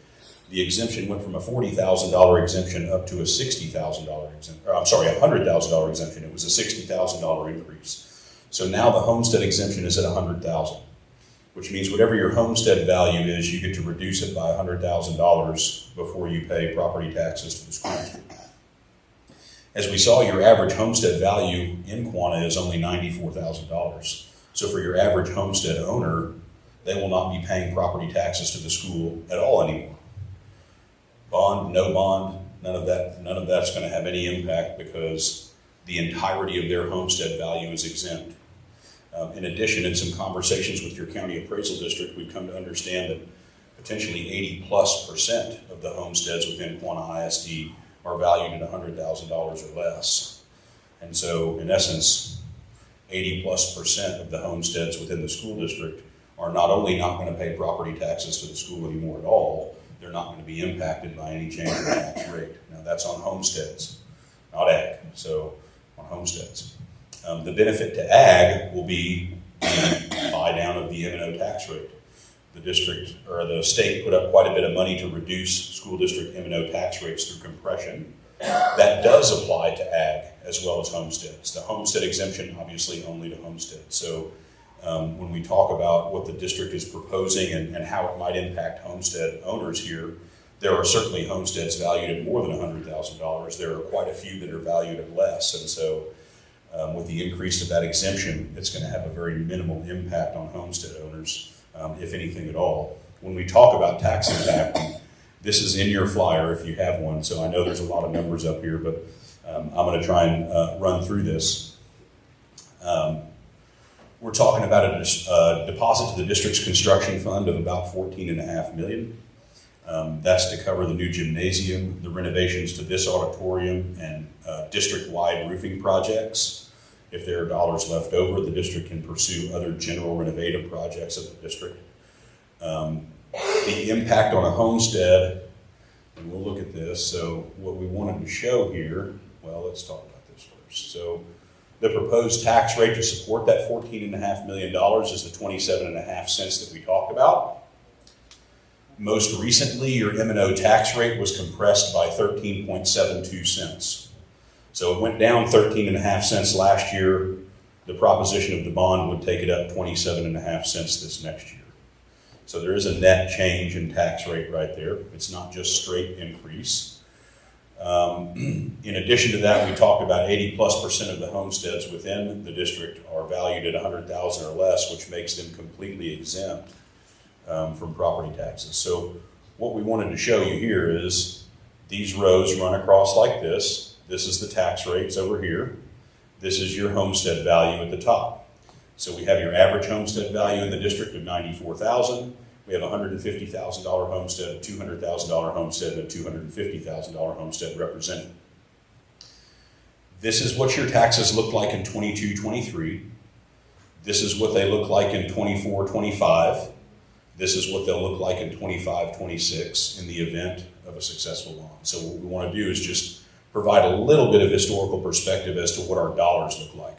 The exemption went from a $40,000 exemption up to a $60,000 exemption. I'm sorry, a $100,000 exemption. It was a $60,000 increase. So now the homestead exemption is at $100,000, which means whatever your homestead value is, you get to reduce it by $100,000 before you pay property taxes to the school district. As we saw, your average homestead value in Quanah is only $94,000. So for your average homestead owner, they will not be paying property taxes to the school at all anymore. Bond, no bond, none of that's going to have any impact because the entirety of their homestead value is exempt. In addition, in some conversations with your county appraisal district, we've come to understand that potentially 80+% of the homesteads within Quanah ISD are valued at $100,000 or less. And so, in essence, 80+% of the homesteads within the school district are not only not going to pay property taxes to the school anymore at all, they're not going to be impacted by any change in the tax rate. Now, that's on homesteads, not ag, so on homesteads. The benefit to ag will be the buy down of the M&O tax rate. The district, or the state, put up quite a bit of money to reduce school district M&O tax rates through compression. That does apply to ag as well as homesteads. The homestead exemption, obviously, only to homesteads. So when we talk about what the district is proposing and how it might impact homestead owners here, there are certainly homesteads valued at more than $100,000. There are quite a few that are valued at less. And so with the increase of that exemption, it's going to have a very minimal impact on homestead owners, if anything at all. When we talk about tax impact, this is in your flyer if you have one, so I know there's a lot of numbers up here, but I'm going to try and run through this. We're talking about a deposit to the district's construction fund of about $14.5 million. That's to cover the new gymnasium, the renovations to this auditorium, and district-wide roofing projects. If there are dollars left over, the district can pursue other general renovative projects of the district. The impact on a homestead, and we'll look at this. So what we wanted to show here, well, let's talk about this first. So the proposed tax rate to support that $14.5 million is the 27.5 cents that we talked about. Most recently, your M&O tax rate was compressed by 13.72 cents. So it went down 13.5 cents last year. The proposition of the bond would take it up 27.5 cents this next year. So there is a net change in tax rate right there. It's not just straight increase. In addition to that, we talked about 80+% of the homesteads within the district are valued at $100,000 or less, which makes them completely exempt from property taxes. So what we wanted to show you here is these rows run across like this. This is the tax rates over here. This is your homestead value at the top. So we have your average homestead value in the district of $94,000. We have a $150,000 homestead, a $200,000 homestead, and a $250,000 homestead represented. This is what your taxes look like in 22-23. This is what they look like in 24-25. This is what they'll look like in 25-26 in the event of a successful bond. So what we want to do is just provide a little bit of historical perspective as to what our dollars look like.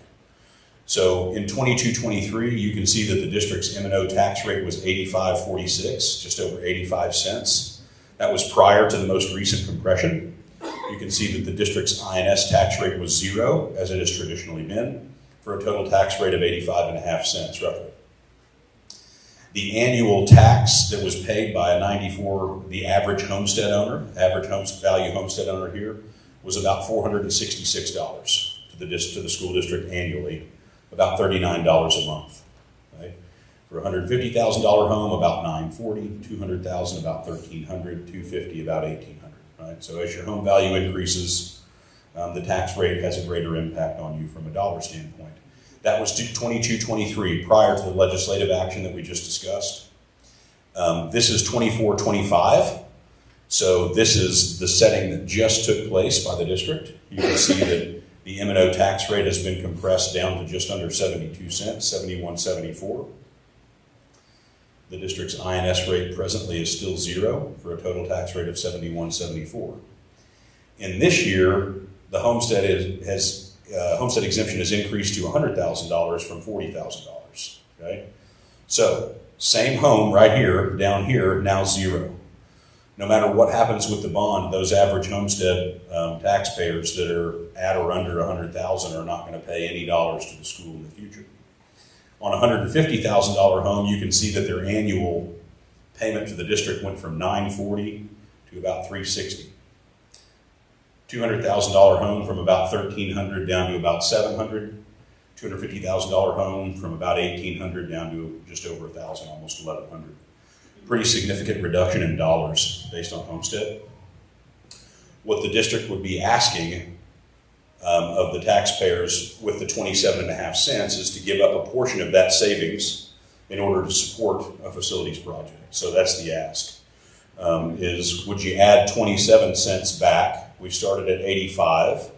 So in 22-23, you can see that the district's M&O tax rate was 85.46, just over 85 cents. That was prior to the most recent compression. You can see that the district's INS tax rate was 0, as it has traditionally been, for a total tax rate of 85.5 cents, roughly. The annual tax that was paid by the average homestead owner, average value homestead owner here, was about $466 to the school district annually, about $39 a month. Right? For a $150,000 home, about $940, $200,000 about $1,300, $250 about $1,800. Right? So as your home value increases, the tax rate has a greater impact on you from a dollar standpoint. That was 22-23, prior to the legislative action that we just discussed. This is 24-25. So this is the setting that just took place by the district. You can see that the M&O tax rate has been compressed down to just under 72 cents, 71.74. The district's INS rate presently is still 0 for a total tax rate of 71.74. In this year, the homestead homestead exemption has increased to $100,000 from $40,000. Okay, so same home right here, down here, now 0. No matter what happens with the bond, those average homestead taxpayers that are at or under $100,000 are not going to pay any dollars to the school in the future. On a $150,000 home, you can see that their annual payment to the district went from $940 to about $360. $200,000 home from about $1,300 down to about $700. $250,000 home from about $1,800 down to just over $1,000, almost $1,100. Pretty significant reduction in dollars based on homestead. What the district would be asking of the taxpayers with the 27.5 cents is to give up a portion of that savings in order to support a facilities project. So that's the ask. Is would you add 27 cents back? We started at 85.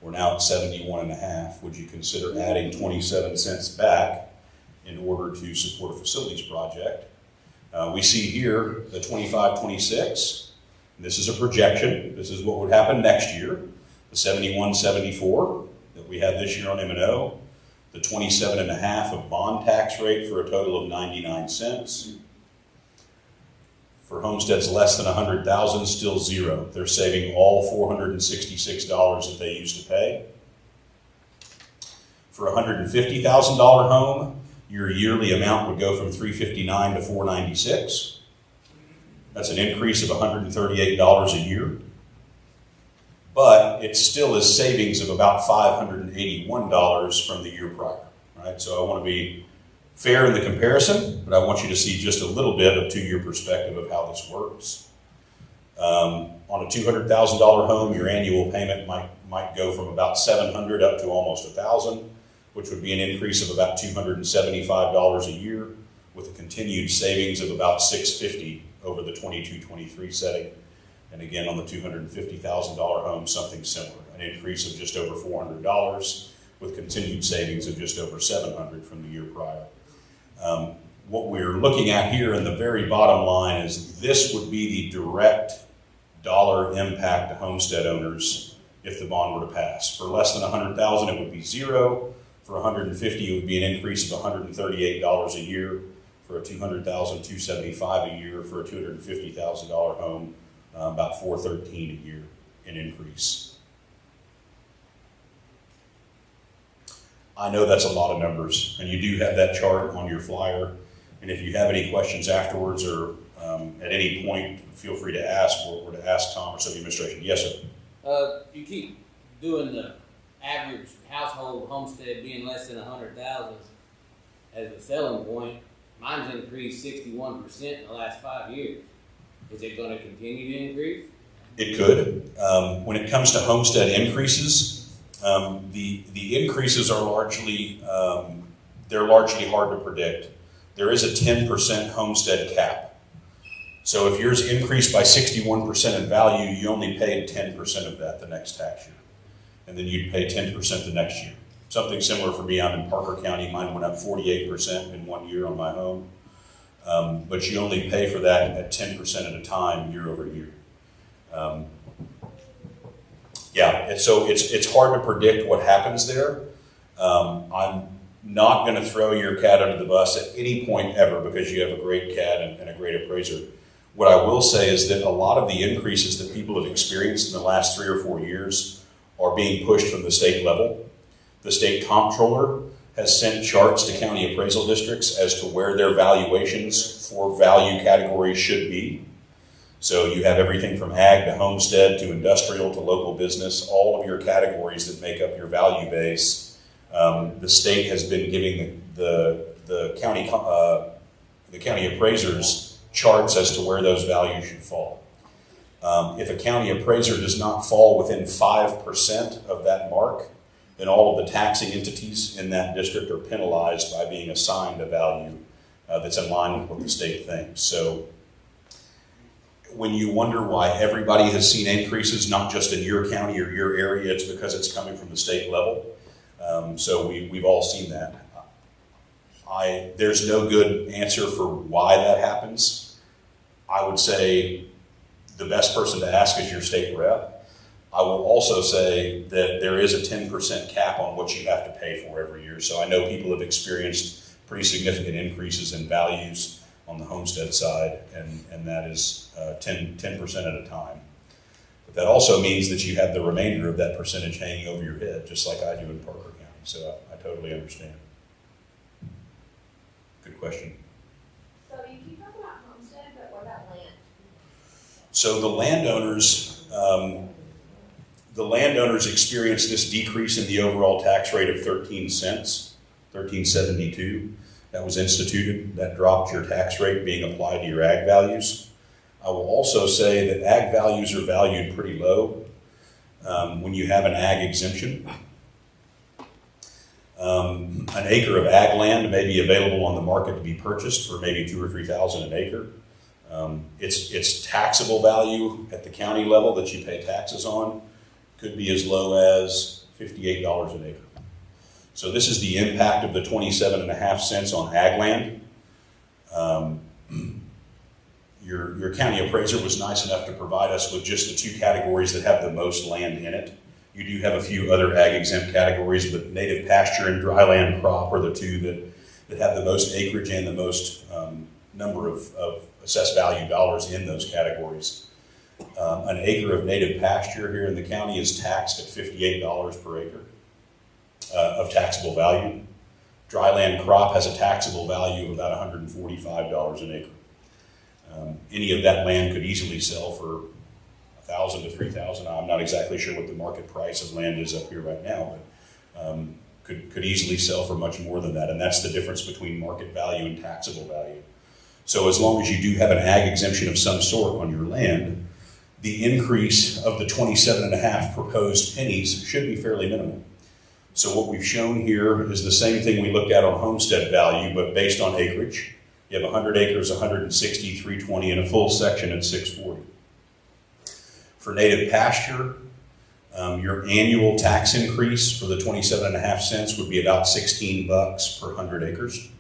We're now at 71 and a half. Would you consider adding 27 cents back in order to support a facilities project? We see here the 25-26. This is a projection. This is what would happen next year. The 71-74 that we had this year on M&O. The 27 and a half of bond tax rate for a total of 99 cents. For homesteads less than 100,000, still zero. They're saving all $466 that they used to pay. For a $150,000 home, your yearly amount would go from $359 to $496. That's an increase of $138 a year. But it still is savings of about $581 from the year prior, right? So I want to be fair in the comparison, but I want you to see just a little bit of 2-year perspective of how this works. On a $200,000 home, your annual payment might go from about $700 up to almost $1,000, which would be an increase of about $275 a year, with a continued savings of about $650 over the 22-23 setting. And again, on the $250,000 home, something similar, an increase of just over $400 with continued savings of just over $700 from the year prior. What we're looking at here in the very bottom line is this would be the direct dollar impact to homestead owners if the bond were to pass. For less than $100,000, it would be zero. For $150,000, it would be an increase of $138 a year. For a $200,000, $275 a year. For a $250,000 home, about $413 a year in increase. I know that's a lot of numbers, and you do have that chart on your flyer. And if you have any questions afterwards or at any point, feel free to ask or to ask Tom or some of the administration. Yes, sir. You keep doing the average household homestead being less than 100,000 as a selling point. Mine's increased 61% in the last 5 years. Is it going to continue to increase? It could. When it comes to homestead increases, the increases are largely they're largely hard to predict. There is a 10% homestead cap. So if yours increased by 61% in value, you only paid 10% of that the next tax year. And then you'd pay 10% the next year. Something similar for me, I'm in Parker County. Mine went up 48% in 1 year on my home. But you only pay for that at 10% at a time, year over year. So it's hard to predict what happens there. I'm not going to throw your cat under the bus at any point ever because you have a great cat and a great appraiser. What I will say is that a lot of the increases that people have experienced in the last 3 or 4 years are being pushed from the state level. The state comptroller has sent charts to county appraisal districts as to where their valuations for value categories should be. So you have everything from ag to homestead to industrial to local business, all of your categories that make up your value base. The state has been giving the county appraisers charts as to where those values should fall. If a county appraiser does not fall within 5% of that mark, then all of the taxing entities in that district are penalized by being assigned a value that's in line with what the state thinks. So when you wonder why everybody has seen increases, not just in your county or your area, it's because it's coming from the state level. So we've all seen that. There's no good answer for why that happens. I would say the best person to ask is your state rep. I will also say that there is a 10% cap on what you have to pay for every year. So I know people have experienced pretty significant increases in values on the homestead side, and that is 10% at a time. But that also means that you have the remainder of that percentage hanging over your head, just like I do in Parker County. So I totally understand. Good question. So you keep talking about homestead, but what about land? So the landowners experienced this decrease in the overall tax rate of 13 cents, 13.72. That was instituted. That dropped your tax rate being applied to your ag values. I will also say that ag values are valued pretty low when you have an ag exemption. An acre of ag land may be available on the market to be purchased for maybe $2,000 or $3,000 an acre. Its taxable value at the county level that you pay taxes on could be as low as $58 an acre. So this is the impact of the 27.5 cents on ag land. Your county appraiser was nice enough to provide us with just the two categories that have the most land in it. You do have a few other ag exempt categories, but native pasture and dry land crop are the two that have the most acreage and the most number of assessed value dollars in those categories. An acre of native pasture here in the county is taxed at $58 per acre of taxable value. Dry land crop has a taxable value of about $145 an acre. Any of that land could easily sell for $1,000 to $3,000. I'm not exactly sure what the market price of land is up here right now, but could easily sell for much more than that. And that's the difference between market value and taxable value. So as long as you do have an ag exemption of some sort on your land, the increase of the 27.5 proposed pennies should be fairly minimal. So what we've shown here is the same thing we looked at on homestead value, but based on acreage. You have 100 acres, 160, 320, and a full section at 640. For native pasture, your annual tax increase for the 27.5 cents would be about $16 per 100 acres.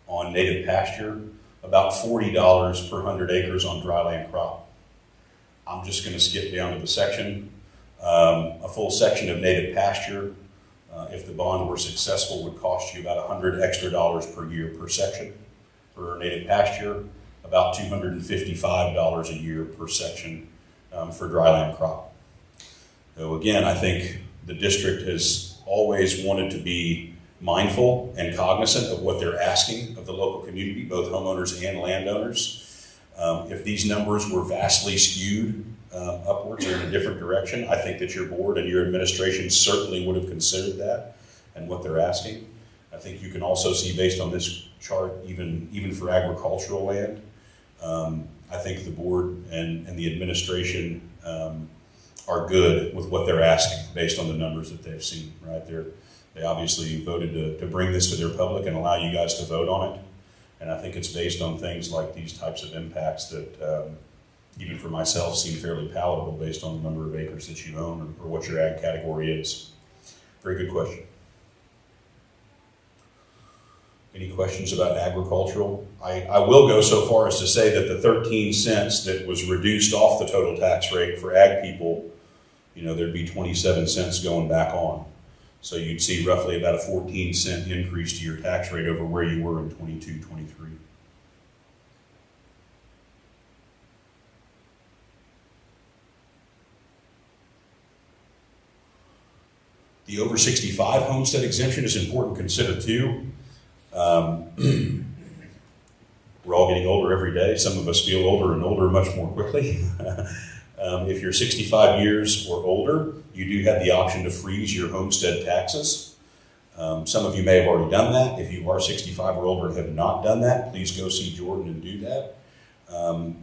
On native pasture, about $40 per 100 acres on dry land crop. I'm just going to skip down to the section. A full section of native pasture, if the bond were successful, would cost you about $100 extra per year per section. For native pasture, about $255 a year per section for dry land crop. So again, I think the district has always wanted to be mindful and cognizant of what they're asking of the local community, both homeowners and landowners. If these numbers were vastly skewed upwards or in a different direction, I think that your board and your administration certainly would have considered that and what they're asking. I think you can also see based on this chart, even for agricultural land, I think the board and the administration are good with what they're asking based on the numbers that they've seen, right? They obviously voted to bring this to their public and allow you guys to vote on it. And I think it's based on things like these types of impacts that even for myself seem fairly palatable based on the number of acres that you own or what your ag category is. Very good question. Any questions about agricultural? I will go so far as to say that the 13 cents that was reduced off the total tax rate for ag people, there'd be 27 cents going back on. So you'd see roughly about a 14-cent increase to your tax rate over where you were in 22, 23. The over 65 homestead exemption is important to consider too. We're all getting older every day. Some of us feel older and older much more quickly. If you're 65 years or older, you do have the option to freeze your homestead taxes. Some of you may have already done that. If you are 65 or older and have not done that, please go see Jordan and do that.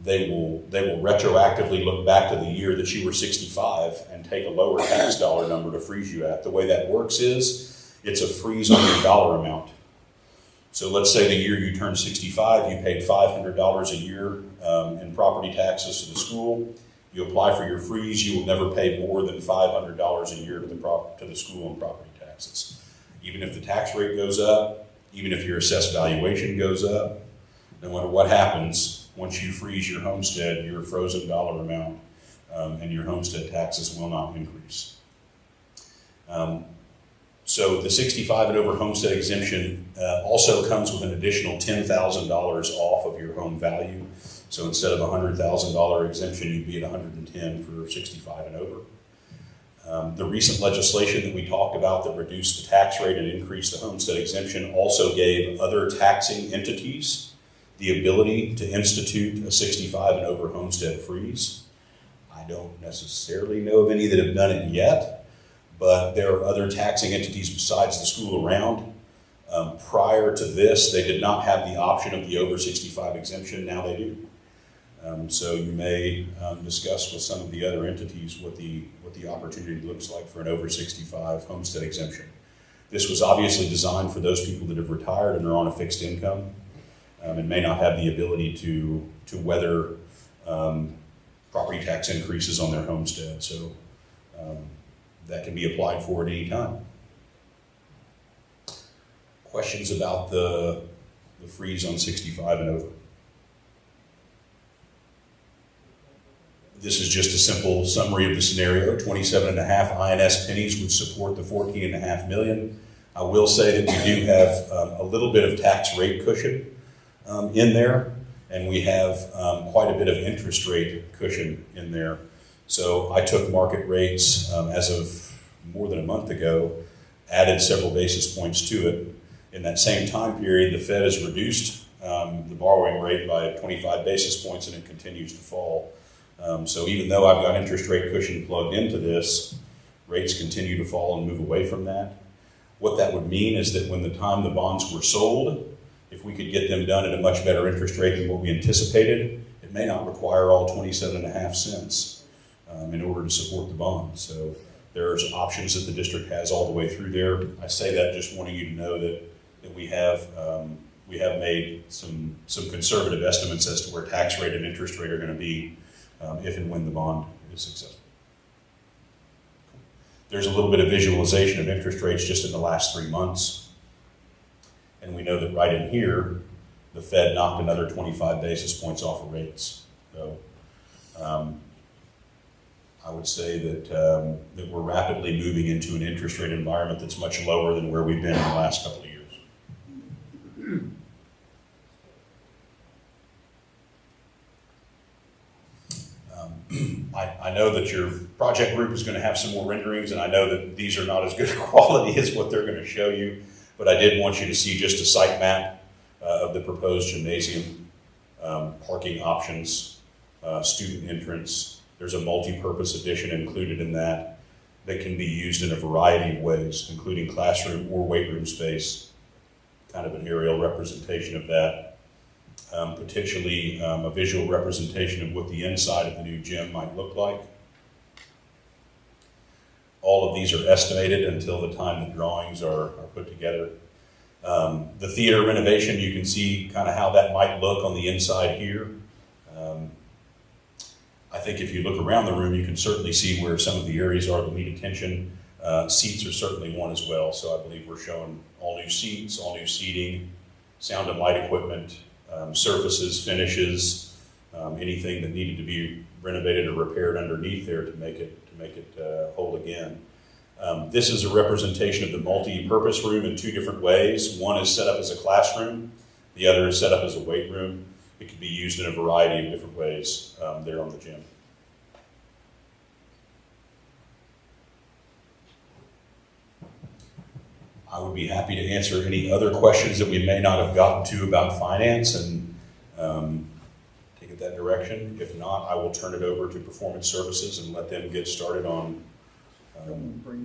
They will retroactively look back to the year that you were 65 and take a lower tax dollar number to freeze you at. The way that works is it's a freeze on your dollar amount. So let's say the year you turned 65, you paid $500 a year in property taxes to the school. You apply for your freeze, you will never pay more than $500 a year to the school and property taxes. Even if the tax rate goes up, even if your assessed valuation goes up, no matter what happens, once you freeze your homestead, your frozen dollar amount and your homestead taxes will not increase. So the 65 and over homestead exemption also comes with an additional $10,000 off of your home value. So instead of a $100,000 exemption, you'd be at $110,000 for 65 and over. The recent legislation that we talked about that reduced the tax rate and increased the homestead exemption also gave other taxing entities the ability to institute a 65 and over homestead freeze. I don't necessarily know of any that have done it yet, but there are other taxing entities besides the school around. Prior to this, they did not have the option of the over 65 exemption. Now they do. So you may discuss with some of the other entities what the opportunity looks like for an over 65 homestead exemption. This was obviously designed for those people that have retired and are on a fixed income and may not have the ability to weather property tax increases on their homestead. So that can be applied for at any time. Questions about the freeze on 65 and over? This is just a simple summary of the scenario. 27.5 INS pennies would support the 14.5 million. I will say that we do have a little bit of tax rate cushion in there, and we have quite a bit of interest rate cushion in there. So I took market rates as of more than a month ago, added several basis points to it. In that same time period, the Fed has reduced the borrowing rate by 25 basis points, and it continues to fall. So even though I've got interest rate cushion plugged into this, rates continue to fall and move away from that. What that would mean is that when the time the bonds were sold, if we could get them done at a much better interest rate than what we anticipated, it may not require all 27.5 cents in order to support the bond. So there's options that the district has all the way through there. I say that just wanting you to know that we have made some conservative estimates as to where tax rate and interest rate are going to be if and when the bond is successful. There's a little bit of visualization of interest rates just in the last 3 months. And we know that right in here, the Fed knocked another 25 basis points off of rates. So I would say that we're rapidly moving into an interest rate environment that's much lower than where we've been in the last couple of years. I know that your project group is going to have some more renderings, and I know that these are not as good quality as what they're going to show you, but I did want you to see just a site map of the proposed gymnasium, parking options, student entrance. There's a multi-purpose addition included in that can be used in a variety of ways, including classroom or weight room space, kind of an aerial representation of that. Potentially a visual representation of what the inside of the new gym might look like. All of these are estimated until the time the drawings are put together. The theater renovation, you can see kind of how that might look on the inside here. I think if you look around the room, you can certainly see where some of the areas are that need attention. Seats are certainly one as well, so I believe we're showing all new seats, all new seating, sound and light equipment, surfaces, finishes, anything that needed to be renovated or repaired underneath there to make it whole again. This is a representation of the multi-purpose room in two different ways. One is set up as a classroom. The other is set up as a weight room. It can be used in a variety of different ways there on the gym. I would be happy to answer any other questions that we may not have gotten to about finance and take it that direction. If not, I will turn it over to Performance Services and let them get started on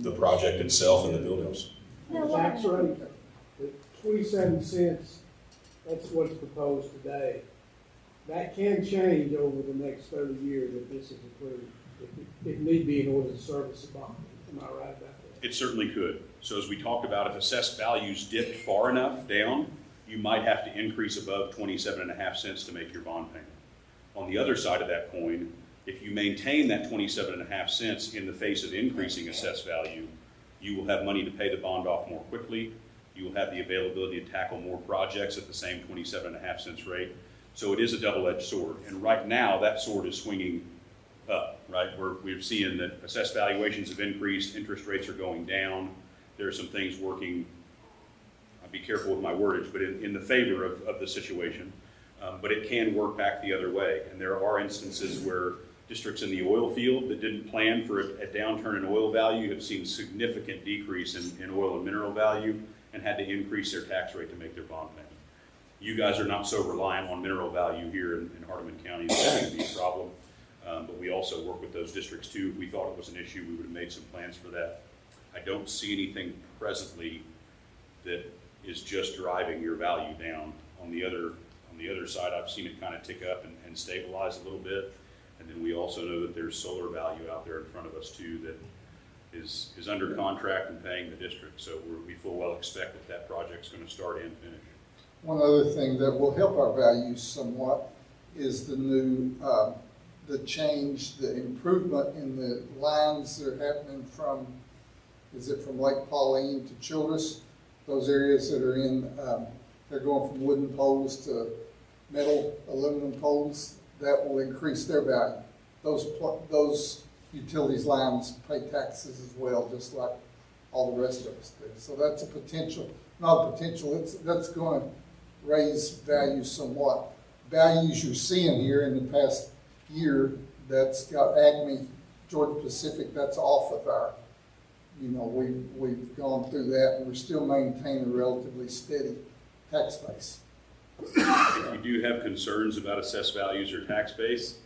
the project itself and the buildings. Tax rate, the 27 cents, that's what's proposed today. That can change over the next 30 years if this is approved. If need be in order to service the bond. Am I right about that? It certainly could. So as we talked about, if assessed values dipped far enough down, you might have to increase above 27.5 cents to make your bond payment. On the other side of that coin, if you maintain that 27.5 cents in the face of increasing assessed value, you will have money to pay the bond off more quickly. You will have the availability to tackle more projects at the same 27.5 cents rate. So it is a double-edged sword. And right now, that sword is swinging up, right? We're seeing that assessed valuations have increased, interest rates are going down. There are some things working, I'll be careful with my wordage, but in the favor of the situation. But it can work back the other way. And there are instances where districts in the oil field that didn't plan for a downturn in oil value have seen significant decrease in oil and mineral value and had to increase their tax rate to make their bond payment. You guys are not so reliant on mineral value here in Hardeman County. That shouldn't be a problem. But we also work with those districts too. If we thought it was an issue, we would have made some plans for that. I don't see anything presently that is just driving your value down. On the other On the other side, I've seen it kind of tick up and stabilize a little bit. And then we also know that there's solar value out there in front of us too that is under contract and paying the district. So we full well expect that project's going to start and finish. One other thing that will help our values somewhat is the new, the change, the improvement in the lines that are happening from, is it from Lake Pauline to Childress? Those areas that are in, they're going from wooden poles to metal aluminum poles. That will increase their value. Those utilities lines pay taxes as well, just like all the rest of us do. So that's a potential, not a potential, that's going to raise value somewhat. Values you're seeing here in the past year, that's got Acme, Georgia Pacific, that's off of our, you know, we've gone through that and we're still maintaining a relatively steady tax base. If you do have concerns about assessed values or tax base,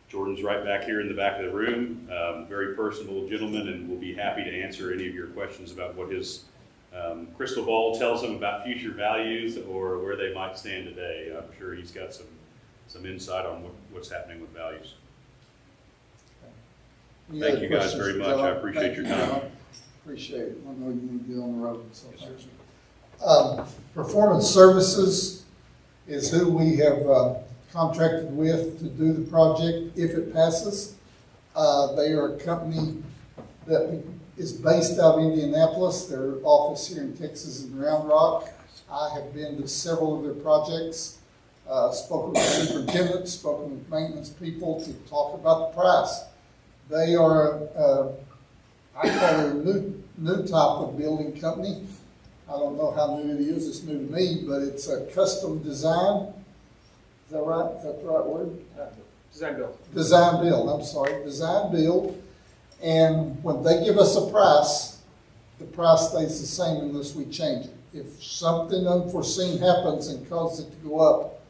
Jordan's right back here in the back of the room, very personable gentleman, and will be happy to answer any of your questions about what his crystal ball tells him about future values or where they might stand today. I'm sure he's got some insight on what's happening with values. Thank you guys very much. I appreciate your time. Appreciate it. I know you need to get on the road. So Performance Services is who we have contracted with to do the project if it passes. They are a company that is based out of Indianapolis. Their office here in Texas is in Round Rock. I have been to several of their projects, spoken with superintendents, spoken with maintenance people to talk about the price. They are, I call it a new type of building company. I don't know how new it is. It's new to me, but it's a custom design. Is that right? Is that the right word? Design build. Design build. I'm sorry. Design build. And when they give us a price, the price stays the same unless we change it. If something unforeseen happens and causes it to go up,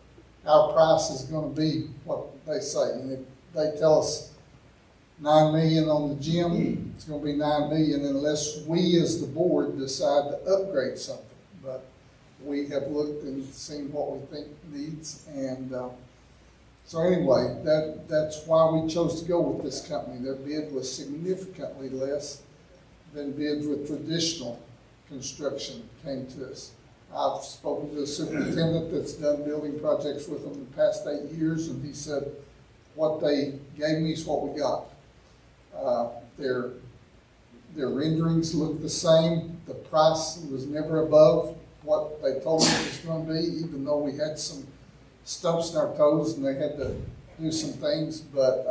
our price is going to be what they say. And if they tell us $9 million on the gym, it's going to be $9 million unless we as the board decide to upgrade something. But we have looked and seen what we think needs, and so anyway, that's why we chose to go with this company. Their bid was significantly less than bids with traditional construction came to us. I've spoken to a superintendent that's done building projects with them the past 8 years, and he said, what they gave me is what we got. Their renderings look the same. The price was never above what they told me it was going to be, even though we had some stumps in our toes and they had to do some things. But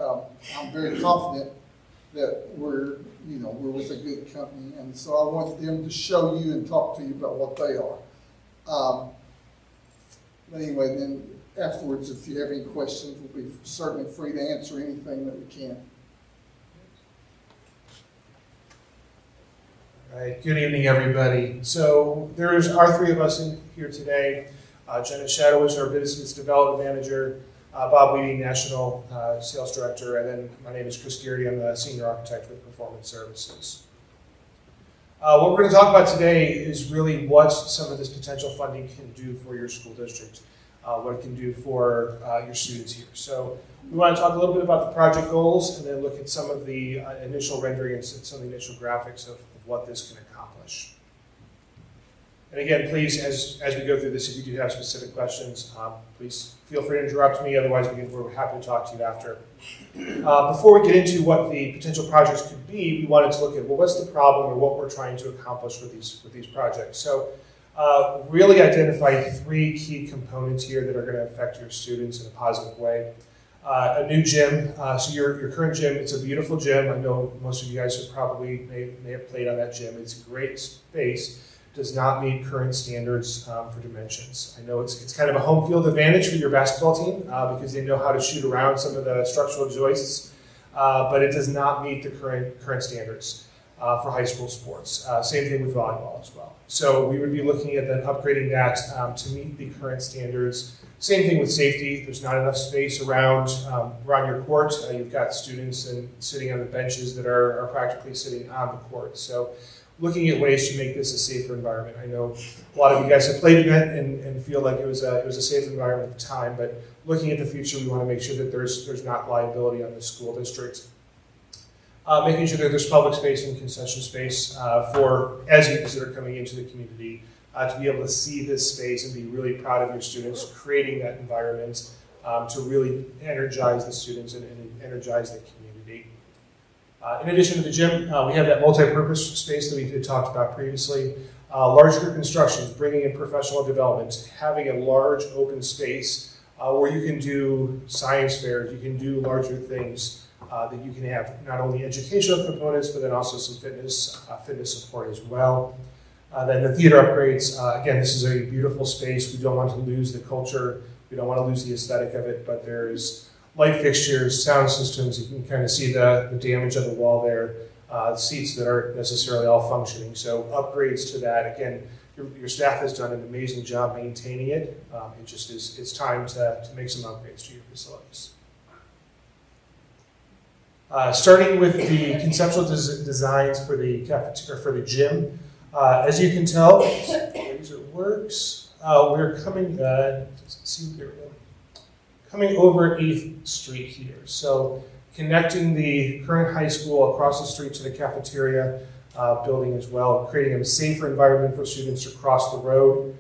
I'm very confident that we're with a good company, and so I want them to show you and talk to you about what they are. But anyway, then afterwards, if you have any questions, we'll be certainly free to answer anything that we can. All right, good evening, everybody. So there's our three of us in here today. Jenna Shadowich, our Business Development Manager, Bob Weedy, National Sales Director, and then my name is Chris Geardy. I'm the Senior Architect with Performance Services. What we're going to talk about today is really what some of this potential funding can do for your school district, what it can do for your students here. So we want to talk a little bit about the project goals and then look at some of the initial renderings and some of the initial graphics of what this can accomplish. And again, please, as we go through this, if you do have specific questions, please feel free to interrupt me. Otherwise, we're happy to talk to you after. Before we get into what the potential projects could be, we wanted to look at, well, what's the problem or what we're trying to accomplish with these projects. So really identify three key components here that are going to affect your students in a positive way. A new gym. So your current gym, it's a beautiful gym. I know most of you guys have probably may have played on that gym. It's a great space. Does not meet current standards for dimensions. I know it's kind of a home field advantage for your basketball team because they know how to shoot around some of the structural joists, but it does not meet the current standards for high school sports. Same thing with volleyball as well. So we would be looking at then upgrading that to meet the current standards. Same thing with safety. There's not enough space around your court. You've got students sitting on the benches that are practically sitting on the court. So looking at ways to make this a safer environment. I know a lot of you guys have played in it and feel like it was a safe environment at the time, but looking at the future, we want to make sure that there's not liability on the school district. Making sure that there's public space and concession space for as youths that are coming into the community to be able to see this space and be really proud of your students, creating that environment to really energize the students and energize the community. In addition to the gym, we have that multi-purpose space that we had talked about previously. Large group instructions, bringing in professional development, having a large open space where you can do science fairs, you can do larger things that you can have not only educational components, but then also some fitness support as well. Then the theater upgrades, again, this is a beautiful space. We don't want to lose the culture. We don't want to lose the aesthetic of it, but there's light fixtures, sound systems. You can kind of see the damage on the wall there, seats that aren't necessarily all functioning. So upgrades to that. Again, your staff has done an amazing job maintaining it. It just is, it's time to make some upgrades to your facilities. Starting with the conceptual designs for the cafeteria, for the gym. As you can tell, laser works. We're coming, coming over 8th Street here. So connecting the current high school across the street to the cafeteria building as well, creating a safer environment for students to cross the road.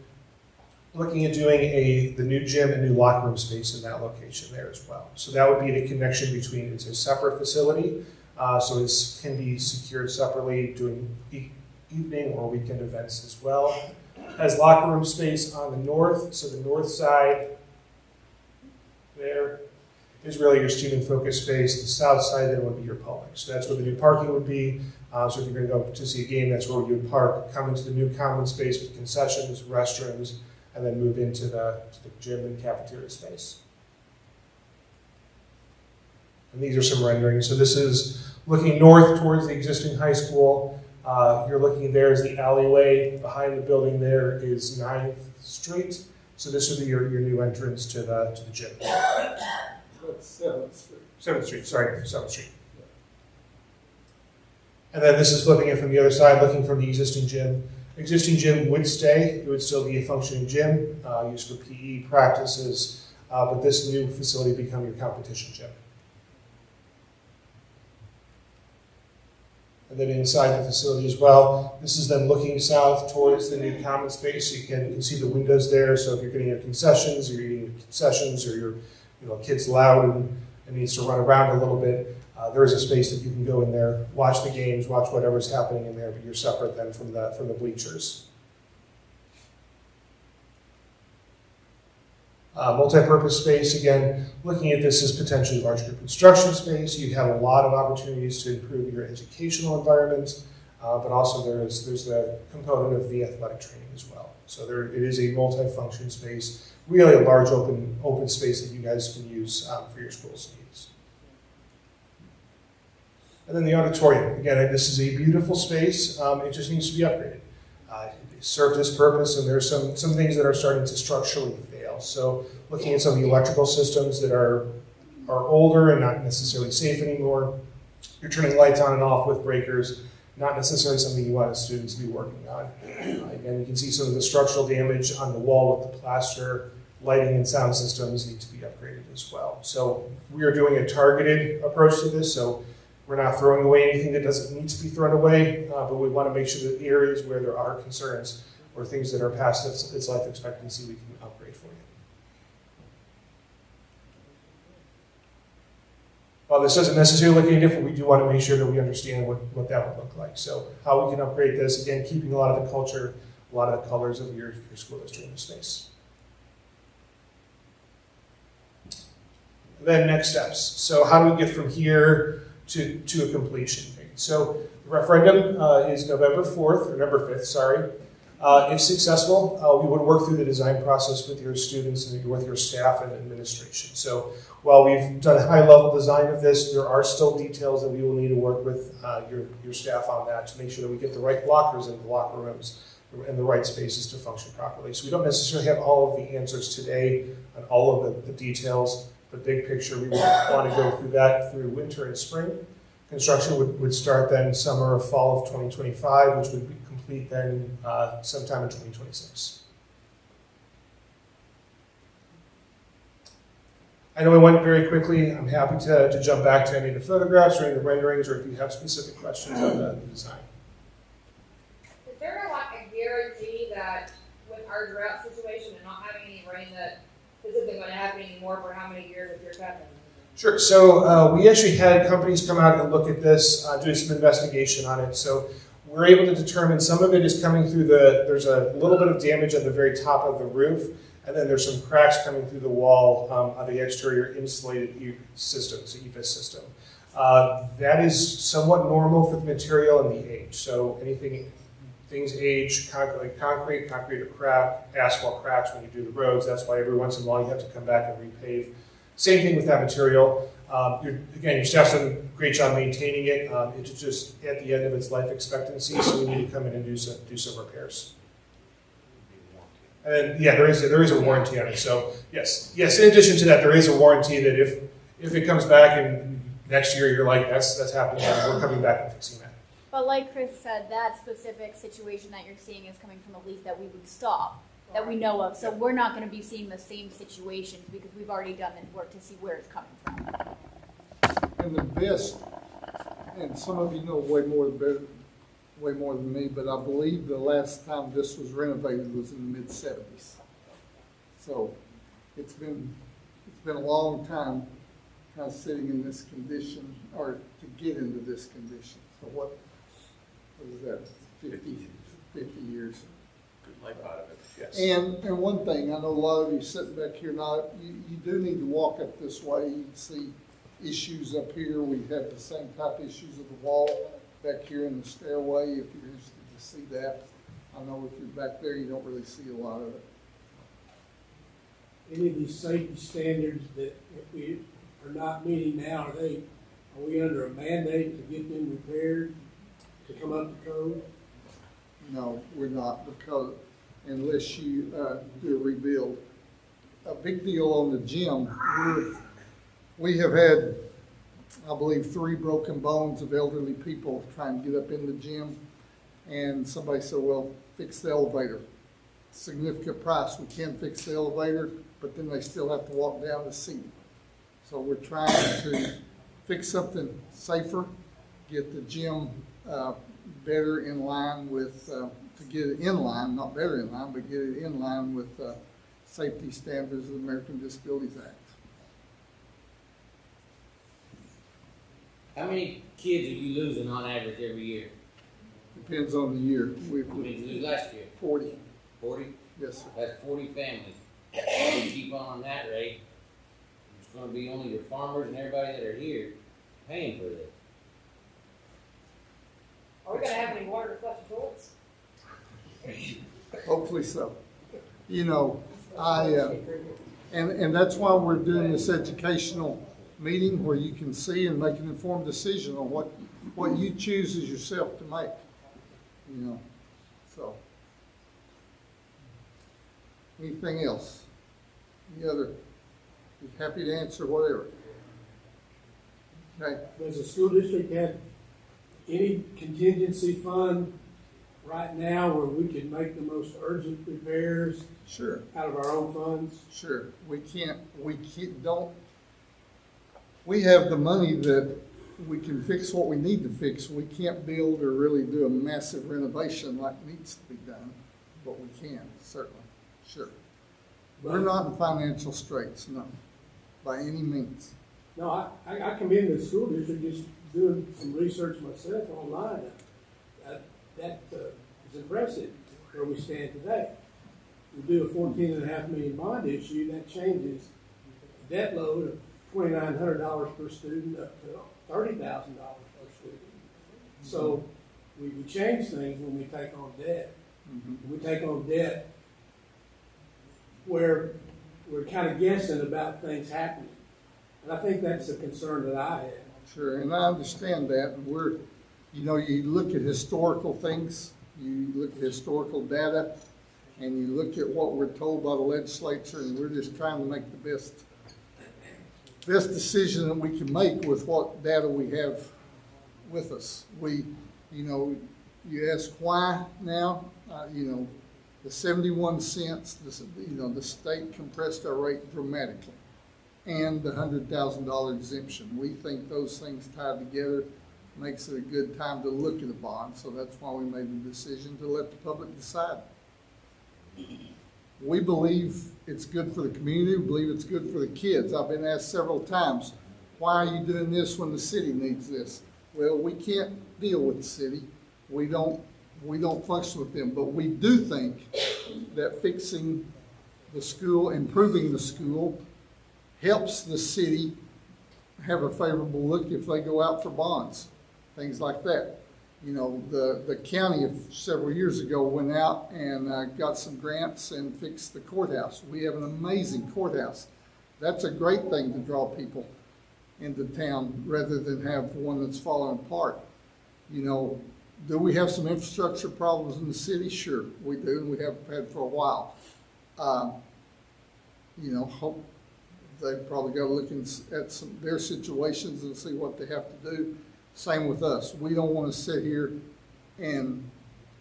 Looking at doing the new gym and new locker room space in that location there as well. So that would be the connection between, it's a separate facility, so it can be secured separately, doing evening or weekend events as well. Has locker room space on the north, so the north side there is really your student-focused space. The south side then would be your public. So that's where the new parking would be. So if you're going to go to see a game, that's where you would park, come into the new common space with concessions, restrooms, and then move into the gym and cafeteria space. And these are some renderings. So this is looking north towards the existing high school. You're looking there is the alleyway. Behind the building there is 9th Street. So this would be your new entrance to the gym. That's 7th Street. 7th Street, sorry, 7th Street. And then this is flipping it from the other side, looking from the existing gym. Existing gym would stay. It would still be a functioning gym used for PE practices, but this new facility would become your competition gym. And then inside the facility as well, this is then looking south towards the new common space. You can see the windows there. So if you're getting your concessions, or you're eating concessions, or your kid's loud and needs to run around a little bit, there is a space that you can go in there, watch the games, watch whatever's happening in there, but you're separate then from the bleachers. Multi-purpose space, again, looking at this as potentially large group instruction space. You have a lot of opportunities to improve your educational environment, but also there's the component of the athletic training as well. So it is a multi-function space, really a large open space that you guys can use for your school's needs. And then the auditorium. Again, this is a beautiful space. It just needs to be upgraded. It served its purpose, and there's some things that are starting to structurally fail. So looking at some of the electrical systems that are older and not necessarily safe anymore. You're turning lights on and off with breakers, not necessarily something you want students to be working on. Again, you can see some of the structural damage on the wall with the plaster. Lighting and sound systems need to be upgraded as well. So we are doing a targeted approach to this. So we're not throwing away anything that doesn't need to be thrown away, but we want to make sure that the areas where there are concerns or things that are past its life expectancy, we can upgrade for you. While this doesn't necessarily look any different, we do want to make sure that we understand what that would look like. So how we can upgrade this, again, keeping a lot of the culture, a lot of the colors of your school district in the space. And then next steps. So how do we get from here to a completion date? So the referendum is November 4th, or November 5th, sorry. If successful, we would work through the design process with your students and with your staff and administration. So while we've done a high-level design of this, there are still details that we will need to work with your staff on that to make sure that we get the right lockers in the locker rooms and the right spaces to function properly. So we don't necessarily have all of the answers today on all of the details, but big picture, we want to go through that through winter and spring Construction would start then summer or fall of 2025, which would be complete then sometime in 2026. I know I went very quickly. I'm happy to jump back to any of the photographs or any of the renderings, or if you have specific questions on the design. Is there like a guarantee that with our drought situation and not having any rain that this isn't going to happen anymore for how many years if you're cutting? Sure. So we actually had companies come out and look at this, do some investigation on it. So we're able to determine some of it is coming through there's a little bit of damage at the very top of the roof, and then there's some cracks coming through the wall on the exterior insulated system, so EFIS system. That is somewhat normal for the material and the age. So things age, like concrete will crack, asphalt cracks when you do the roads. That's why every once in a while you have to come back and repave. Same thing with that material. Your staff's done a great job maintaining it. It's just at the end of its life expectancy, so we need to come in and do some repairs. And then, yeah, there is a warranty on it. So yes. In addition to that, there is a warranty that if it comes back and next year you're like that's happening, we're coming back and fixing that. But like Chris said, that specific situation that you're seeing is coming from a leak that we would stop, that we know of. So we're not going to be seeing the same situations because we've already done the work to see where it's coming from. And the best, and some of you know way more than me, but I believe the last time this was renovated was in the mid-70s. So it's been a long time kind of sitting in this condition, or to get into this condition. So what is that, 50 years? Good life out of it, yes. And one thing, I know a lot of you sitting back here now, you do need to walk up this way. You can see issues up here. We have the same type of issues of the wall back here in the stairway, if you're interested to see that. I know if you're back there, you don't really see a lot of it. Any of these safety standards that we are not meeting now, are we under a mandate to get them repaired to come up to code? No, we're not, because unless you do a rebuild. A big deal on the gym, we have had, I believe, 3 broken bones of elderly people trying to get up in the gym, and somebody said, well, fix the elevator. Significant price, we can fix the elevator, but then they still have to walk down the seat. So we're trying to fix something safer, get the gym better in line with, to get it in line, not better in line, but get it in line with safety standards of the American Disabilities Act. How many kids are you losing on average every year? Depends on the year. How many did you lose last year? 40. 40? Yes, sir. That's 40 families. If you keep on that rate, it's going to be only your farmers and everybody that are here paying for this. Are we going to have any water to flush the toilets? Hopefully so. You know, and that's why we're doing this educational meeting where you can see and make an informed decision on what you choose as yourself to make. You know, so. Anything else? Any other? Be happy to answer whatever. Okay. Does the school district have any contingency fund right now where we can make the most urgent repairs? Sure. Out of our own funds? Sure. We have the money that we can fix what we need to fix. We can't build or really do a massive renovation like needs to be done, but we can, certainly. Sure. We're not in financial straits, no, by any means. No, I commend the school district just doing some research myself online. That is impressive where we stand today. We do a $14.5 million bond issue, that changes the debt load of $2,900 per student up to $30,000 per student. So we change things when we take on debt. Mm-hmm. We take on debt where we're kind of guessing about things happening. And I think that's a concern that I have. Sure, and I understand that. You look at historical things, you look at historical data, and you look at what we're told by the legislature, and we're just trying to make the best decision that we can make with what data we have with us. We, you know, you ask why now, you know, the 71 cents, you know, the state compressed our rate dramatically, and the $100,000 exemption. We think those things tied together makes it a good time to look at a bond, so that's why we made the decision to let the public decide. We believe it's good for the community, we believe it's good for the kids. I've been asked several times, why are you doing this when the city needs this? Well, we can't deal with the city. We don't function with them, but we do think that fixing the school, improving the school, helps the city have a favorable look if they go out for bonds, things like that. You know, the county several years ago went out and got some grants and fixed the courthouse. We have an amazing courthouse. That's a great thing to draw people into town rather than have one that's falling apart. You know, do we have some infrastructure problems in the city? Sure, we do, and we have had for a while. You know, hope they've probably got to look at their situations and see what they have to do. Same with us. We don't want to sit here and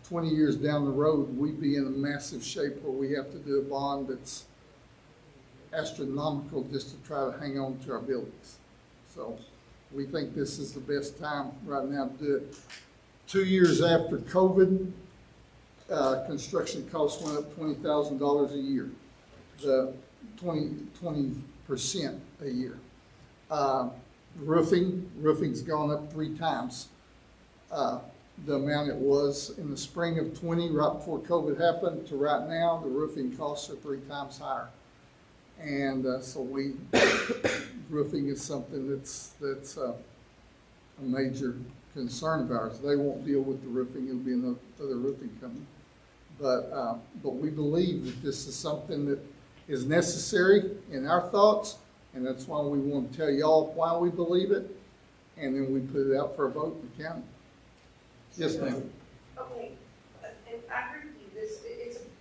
20 years down the road, we'd be in a massive shape where we have to do a bond that's astronomical just to try to hang on to our buildings. So we think this is the best time right now to do it. 2 years after COVID, construction costs went up $20,000 a year, the 20% a year. Roofing's gone up 3 times the amount it was in the spring of 20, right before COVID happened, to right now. The roofing costs are 3 times higher, and so roofing is something that's a major concern of ours. They won't deal with the roofing; it'll be another roofing company. But we believe that this is something that is necessary in our thoughts. And that's why we want to tell y'all why we believe it, and then we put it out for a vote in the county. Yes, ma'am. Okay, and I agree with you.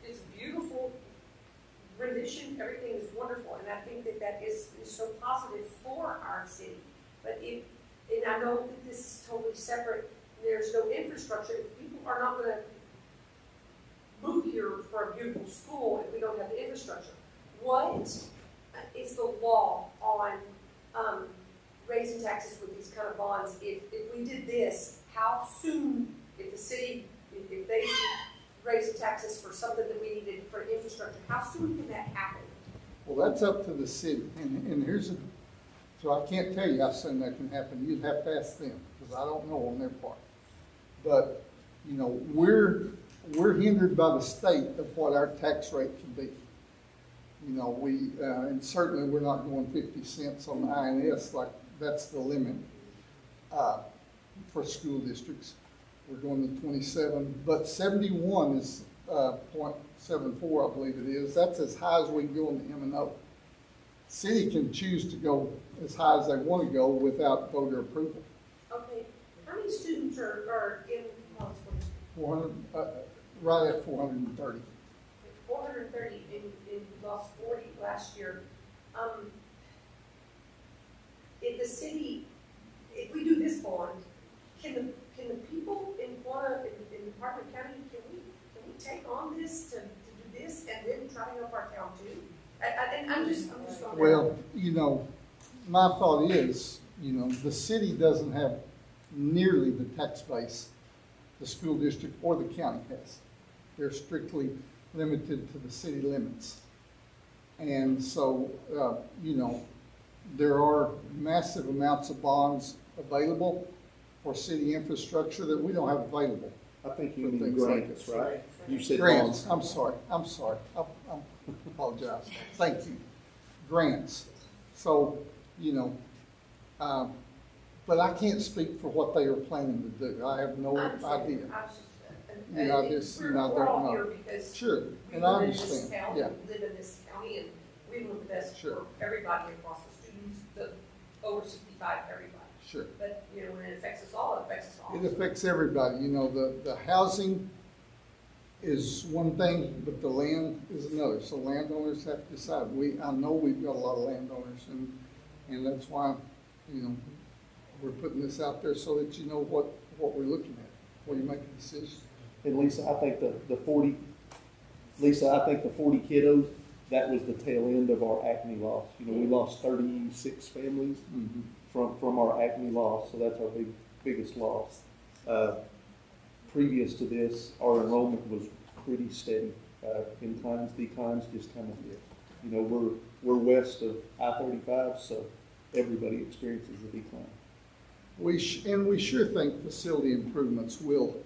It's a beautiful rendition. Everything is wonderful, and I think that is so positive for our city. But and I know that this is totally separate. There's no infrastructure. If people are not going to move here for a beautiful school if we don't have the infrastructure. What is the law on raising taxes with these kind of bonds? If we did this, how soon, if the city, if they raise the taxes for something that we needed for infrastructure, how soon can that happen? Well, that's up to the city, and so I can't tell you how soon that can happen. You'd have to ask them, because I don't know on their part. But, you know, we're hindered by the state of what our tax rate can be. You know, and certainly we're not going 50 cents on the INS, like that's the limit for school districts. We're going to 27, but 71 is 0.74, I believe it is. That's as high as we can go on the M&O. City can choose to go as high as they want to go without voter approval. Okay, how many students are in college? 400, right at 430. 430, and lost 40 last year. If the city, if we do this bond, can the people in Department County, can we take on this to do this and then try to help our town too? And I'm just well, you know, my thought is, you know, the city doesn't have nearly the tax base the school district or the county has. They're strictly limited to the city limits. And so, you know, there are massive amounts of bonds available for city infrastructure that we don't have available. I think you mean grants, right? You said grants. bonds. I'm sorry. I apologize. Thank you. Grants. So, you know, but I can't speak for what they are planning to do. I have no idea. We're all here because sure, we and I live in this understand. town, Yeah, we live in this county, and we want the best Sure. for everybody across the students, the over 65, everybody. sure. But, you know, when it affects us all, it affects us all. It affects everybody. You know, the housing is one thing, but the land is another. So landowners have to decide. I know we've got a lot of landowners, and that's why, you know, we're putting this out there so that you know what we're looking at, before you make a decision. And Lisa, I think the 40 kiddos, that was the tail end of our acne loss. You know, we lost 36 families from our acne loss, so that's our biggest loss. Previous to this, our enrollment was pretty steady. Inclines, declines just kind of did. You know, we're west of I-35, so everybody experiences a decline. We sure think facility improvements will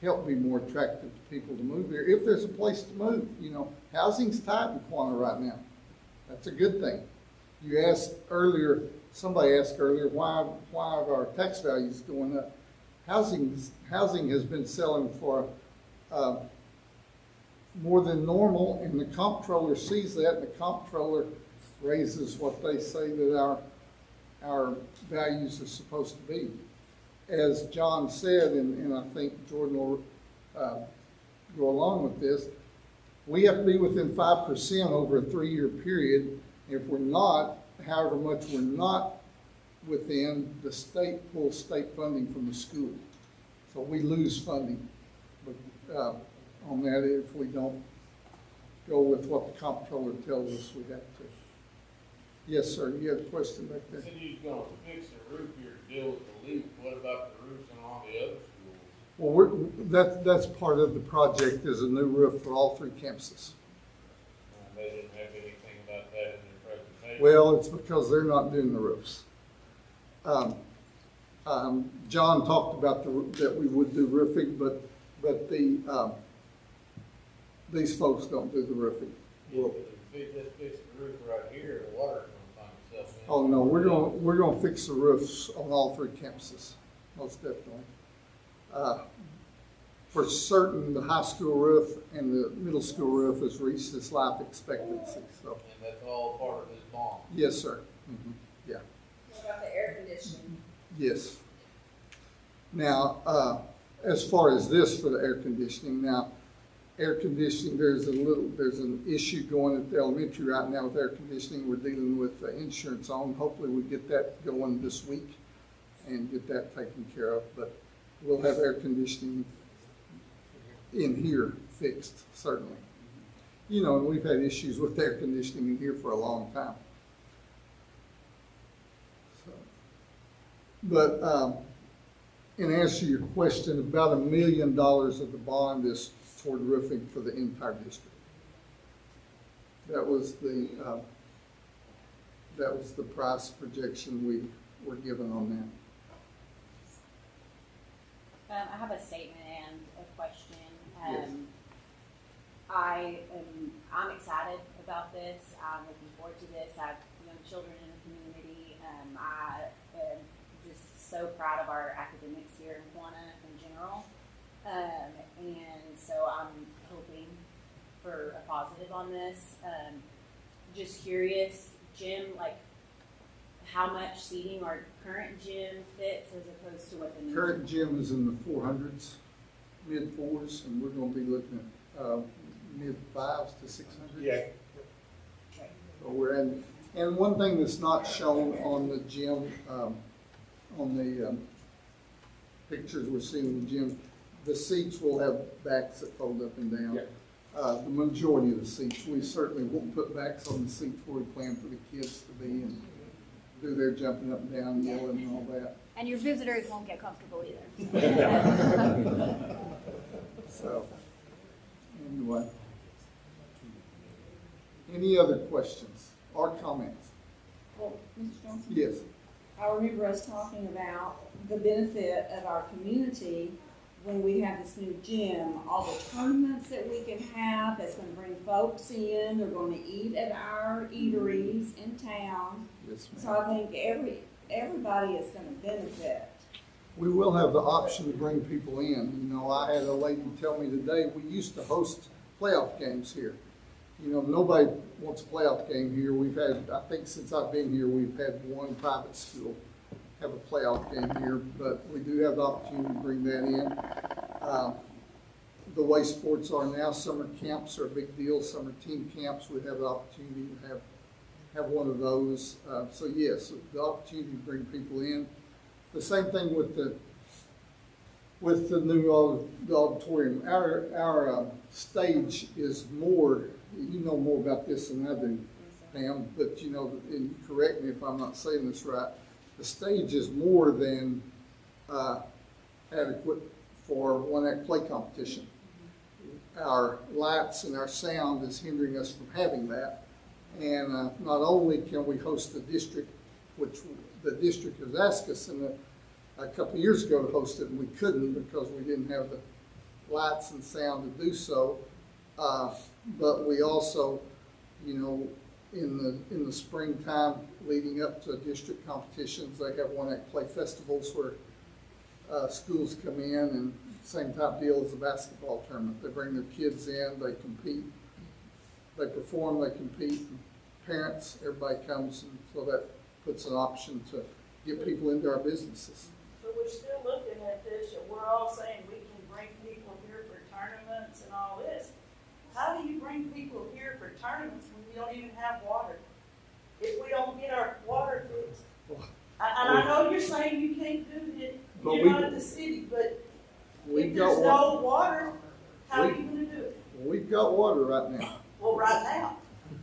help be more attractive to people to move here, if there's a place to move. You know, housing's tight in Quanah right now. That's a good thing. You asked earlier, somebody asked earlier, why are our tax values going up? Housing has been selling for more than normal, and the comptroller sees that, and the comptroller raises what they say that our values are supposed to be. As John said, and I think Jordan will go along with this, we have to be within 5% over a 3-year period. If we're not, however much we're not within, the state pulls state funding from the school. So we lose funding on that if we don't go with what the comptroller tells us we have to. Yes, sir, you have a question back there? You said you was gonna fix the roof here to deal with the leak. What about the roofs in all the other schools? Well, that's part of the project, is a new roof for all 3 campuses. They didn't have anything about that in their presentation. Well, it's because they're not doing the roofs. John talked about that we would do roofing, but these folks don't do the roofing. Yeah, but if they just fix the roof right here, the water's gonna find itself in. Oh, no, we're gonna fix the roofs on all 3 campuses, most definitely. For certain, the high school roof and the middle school roof has reached its life expectancy, so. And that's all part of this bond. Yes, sir. Yeah. What about the air conditioning? Yes. Now, as far as this for the air conditioning, air conditioning, there's an issue going at the elementary right now with air conditioning. We're dealing with the insurance on. Hopefully we get that going this week and get that taken care of. But we'll have air conditioning in here fixed, certainly. You know, and we've had issues with air conditioning in here for a long time. So, but in answer to your question, about $1 million of the bond is toward roofing for the entire district. That was the price projection we were given on that. I have a statement and a question. Yes. I'm excited about this. I'm looking forward to this. I have young children in the community. I am just so proud of our academics here in Quanah in general. And so I'm hoping for a positive on this. Just curious, Jim, like how much seating our current gym fits as opposed to what the new current gym is in the 400s, mid 4s, and we're going to be looking at mid 5s to 600. Yeah. So we're in, and one thing that's not shown on the gym, on the pictures we're seeing in the gym, the seats will have backs that fold up and down. Yeah. The majority of the seats, we certainly won't put backs on the seats where we plan for the kids to be and do their jumping up and down, yelling and all that. And your visitors won't get comfortable either. So, anyway. Any other questions or comments? Well, Mr. Johnson? Yes. I remember us talking about the benefit of our community when we have this new gym, all the tournaments that we can have that's going to bring folks in. They're going to eat at our eateries in town. Yes, ma'am. So I think everybody is going to benefit. We will have the option to bring people in. You know, I had a lady tell me today, we used to host playoff games here. You know, nobody wants a playoff game here. We've had, I think since I've been here, we've had one private school have a playoff game here, but we do have the opportunity to bring that in. The way sports are now, summer camps are a big deal. Summer team camps, we have the opportunity to have one of those. So yes, the opportunity to bring people in. the same thing with the new auditorium. Our stage is more, you know more about this than I do, Pam, but you know, and you correct me if I'm not saying this right, the stage is more than adequate for one-act play competition. Our lights and our sound is hindering us from having that. And not only can we host the district, which the district has asked us a couple of years ago to host it, and we couldn't because we didn't have the lights and sound to do so. But we also, you know, in the springtime leading up to district competitions, they have one-act play festivals where schools come in, and same type deal as a basketball tournament. They bring their kids in, they compete, they perform, they compete, and parents, everybody comes, and so that puts an option to get people into our businesses. But we're still looking at this, and we're all saying we can bring people here for tournaments and all this. How do you bring people here for tournaments when we don't even have water? If we don't get our water fixed? And I know you're saying you can't do it, you're not at the city, but if there's no water, how are you gonna do it? We've got water right now. Well, right now.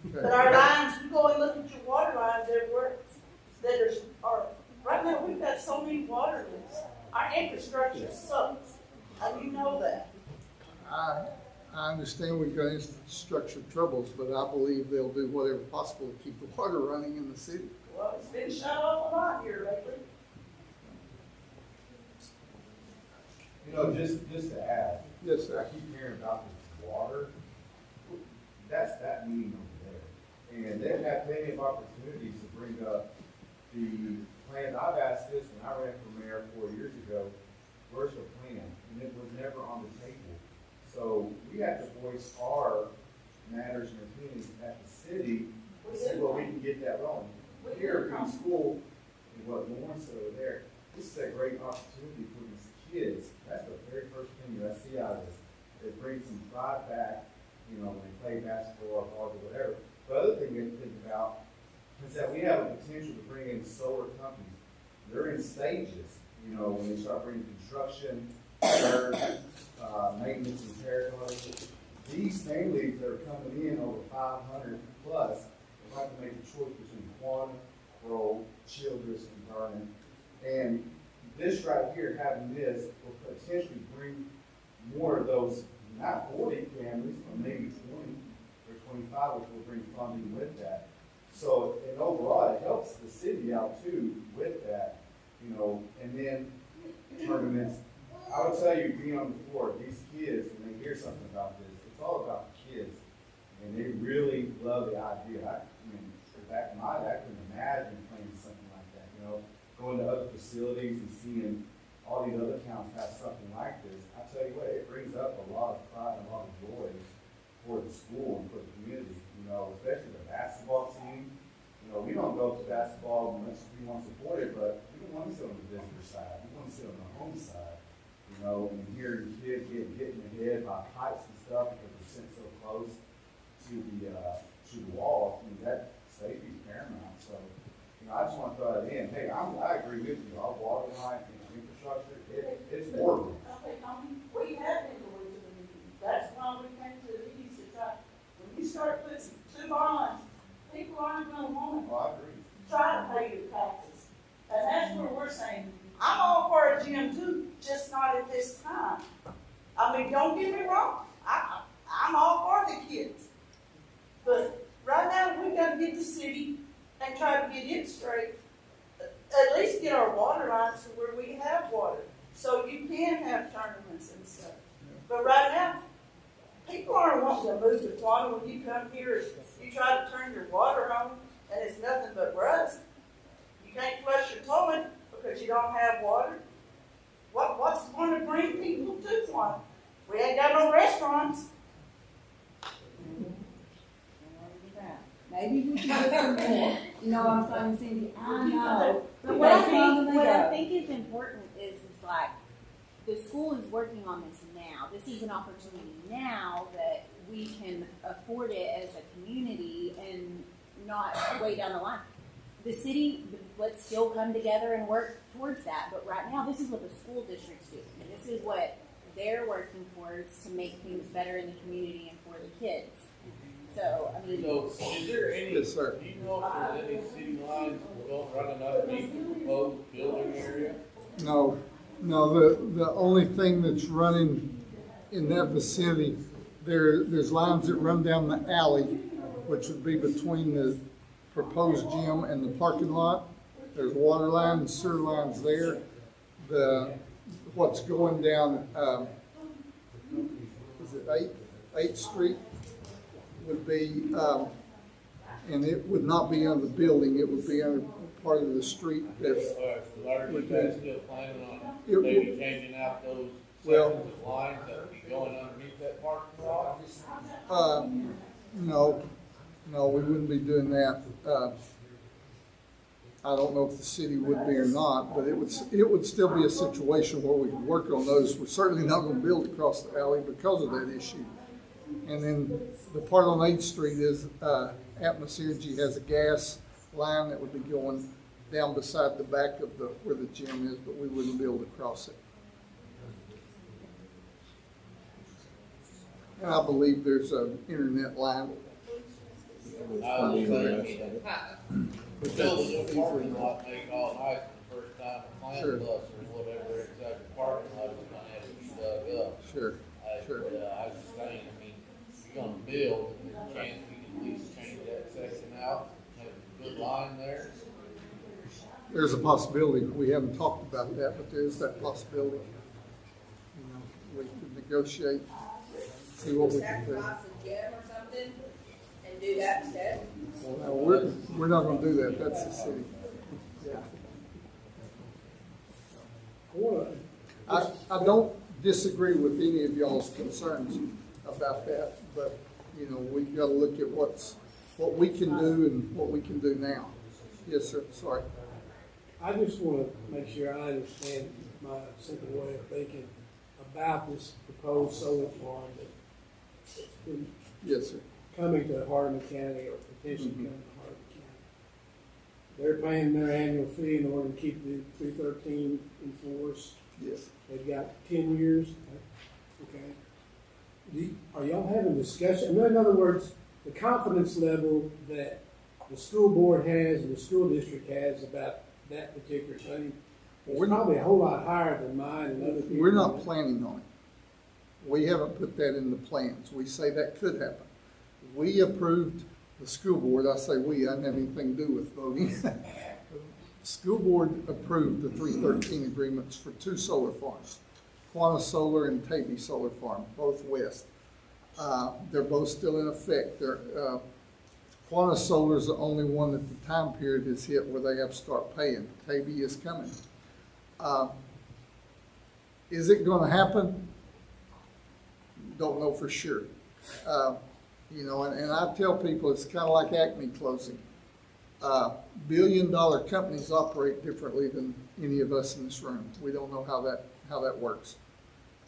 Okay. But our lines, you go and look at your water lines, right now we've got so many water leaks. Our infrastructure sucks, and you know that. I understand we've got infrastructure troubles, but I believe they'll do whatever possible to keep the water running in the city. Well, it's been shut off a lot here lately. You know, just to add. Yes, sir. I keep hearing about this water. That's that meeting over there. And they've had plenty of opportunities to bring up the plans. I've asked this when I ran for mayor 4 years ago, where's the plan? And it was never on the table. So we have to voice our matters and opinions at the city to see where we can get that rolling. Here in school, and what Lauren said over there, this is a great opportunity for these kids. That's the very first thing that I see out of this. It brings some pride back, you know, when they play basketball or ball or whatever. The other thing we have to think about is that we have a potential to bring in solar companies. They're in stages, you know, when they start bringing construction, maintenance and repair costs. These families that are coming in over 500 plus, they have to make a choice between Quanah, Grove, Childress, and Vernon. And this right here, having this, will potentially bring more of those, not 40 families, but maybe 20 or 25, which will bring funding with that. So, and overall, it helps the city out too with that, you know, and then tournaments. I would tell you, being on the floor, these kids, when they hear something about this, it's all about the kids. And they really love the idea. I mean, back in my day, I couldn't imagine playing something like that, you know, going to other facilities and seeing all these other towns have something like this. I tell you what, it brings up a lot of pride and a lot of joy for the school and for the community, you know, especially the basketball team. You know, we don't go to basketball much as we want to support it, but we don't want to sit on the visitor side. We want to sit on the home side, you know, and hearing kids get hit in the head by pipes and stuff because they're sitting so close to the wall. I mean, that safety is paramount. So, you know, I just want to throw that in. Hey, I agree with you. Our water line and infrastructure, it's horrible. Okay, Tommy, we have been going to the meetings. That's why we came to the meetings to try. When you start putting 2 bonds, people aren't going to want to try to pay your taxes. And that's where we're saying, I'm all for a gym too, just not at this time. I mean, don't get me wrong. I'm all for the kids. But right now, we've got to get the city and try to get it straight. At least get our water lines to where we have water, so you can have tournaments and stuff. But right now, people aren't wanting to move to Quanah. When you come here, you try to turn your water on, and it's nothing but rust. You can't flush your toilet because you don't have water. What's going to bring people to Quanah? We ain't got no restaurants. Maybe we should get some more. You know what I'm saying, Cindy? I know. But what I think is important is like the school is working on this now. This is an opportunity now that we can afford it as a community and not way down the line. the city, let's still come together and work towards that. But right now, this is what the school district's doing. And this is what they're working towards to make things better in the community and for the kids. So, I mean. So, is there any, Yes, sir. do you know if there's any city lines going running underneath the proposed building area? No, the only thing that's running in that vicinity, there's lines that run down the alley, which would be between the proposed gym and the parking lot. There's water lines, sewer lines there. What's going down, is it 8th Street? Would be, and it would not be on the building, it would be on part of the street that's. Are you guys still planning on It would- maybe changing out those sections of lines that would be going underneath that parking lot? No, we wouldn't be doing that. I don't know if the city would be or not, but it would still be a situation where we could work on those. We're certainly not gonna build across the alley because of that issue. And then the part on 8th Street is, Atmos Energy has a gas line that would be going down beside the back of where the gym is, but we wouldn't be able to cross it. And I believe there's an internet line. I was thinking, the building a parking lot make all nice the first time a plant Sure. bus or whatever, exactly parking lot is gonna have to be dug up. Sure, sure. I was saying, I mean, if you're gonna build, there's a chance we can at least change that section out, have a good line there. There's a possibility. We haven't talked about that, but there is that possibility. You know, we could negotiate, see what we can do. Sacrifice a gym or something and do that instead? No, we're not gonna do that. That's the city. Yeah. I don't disagree with any of y'all's concerns about that, but, you know, we've gotta look at what we can do and what we can do now. Yes, sir, sorry. I just want to make sure I understand my simple way of thinking about this proposed solar farm that's been Yes, sir. coming to Hardeman County or potentially coming to Hardeman County. They're paying their annual fee in order to keep the 313 in force. Yes. They've got 10 years. Okay. Are y'all having discussion? In other words, the confidence level that the school board has and the school district has about that particular thing is probably a whole lot higher than mine and other people. We're not planning on it. We haven't put that in the plans. We say that could happen. We approved, the school board, I say we, I didn't have anything to do with voting. The school board approved the 313 agreements for 2 solar farms, Quanah Solar and Tavy Solar Farm, both west. They're both still in effect. Quanah Solar is the only one that the time period is hit where they have to start paying. Tavy is coming. Is it going to happen? Don't know for sure. You know, and I tell people it's kind of like Acme closing. $billion companies operate differently than any of us in this room. We don't know how that works.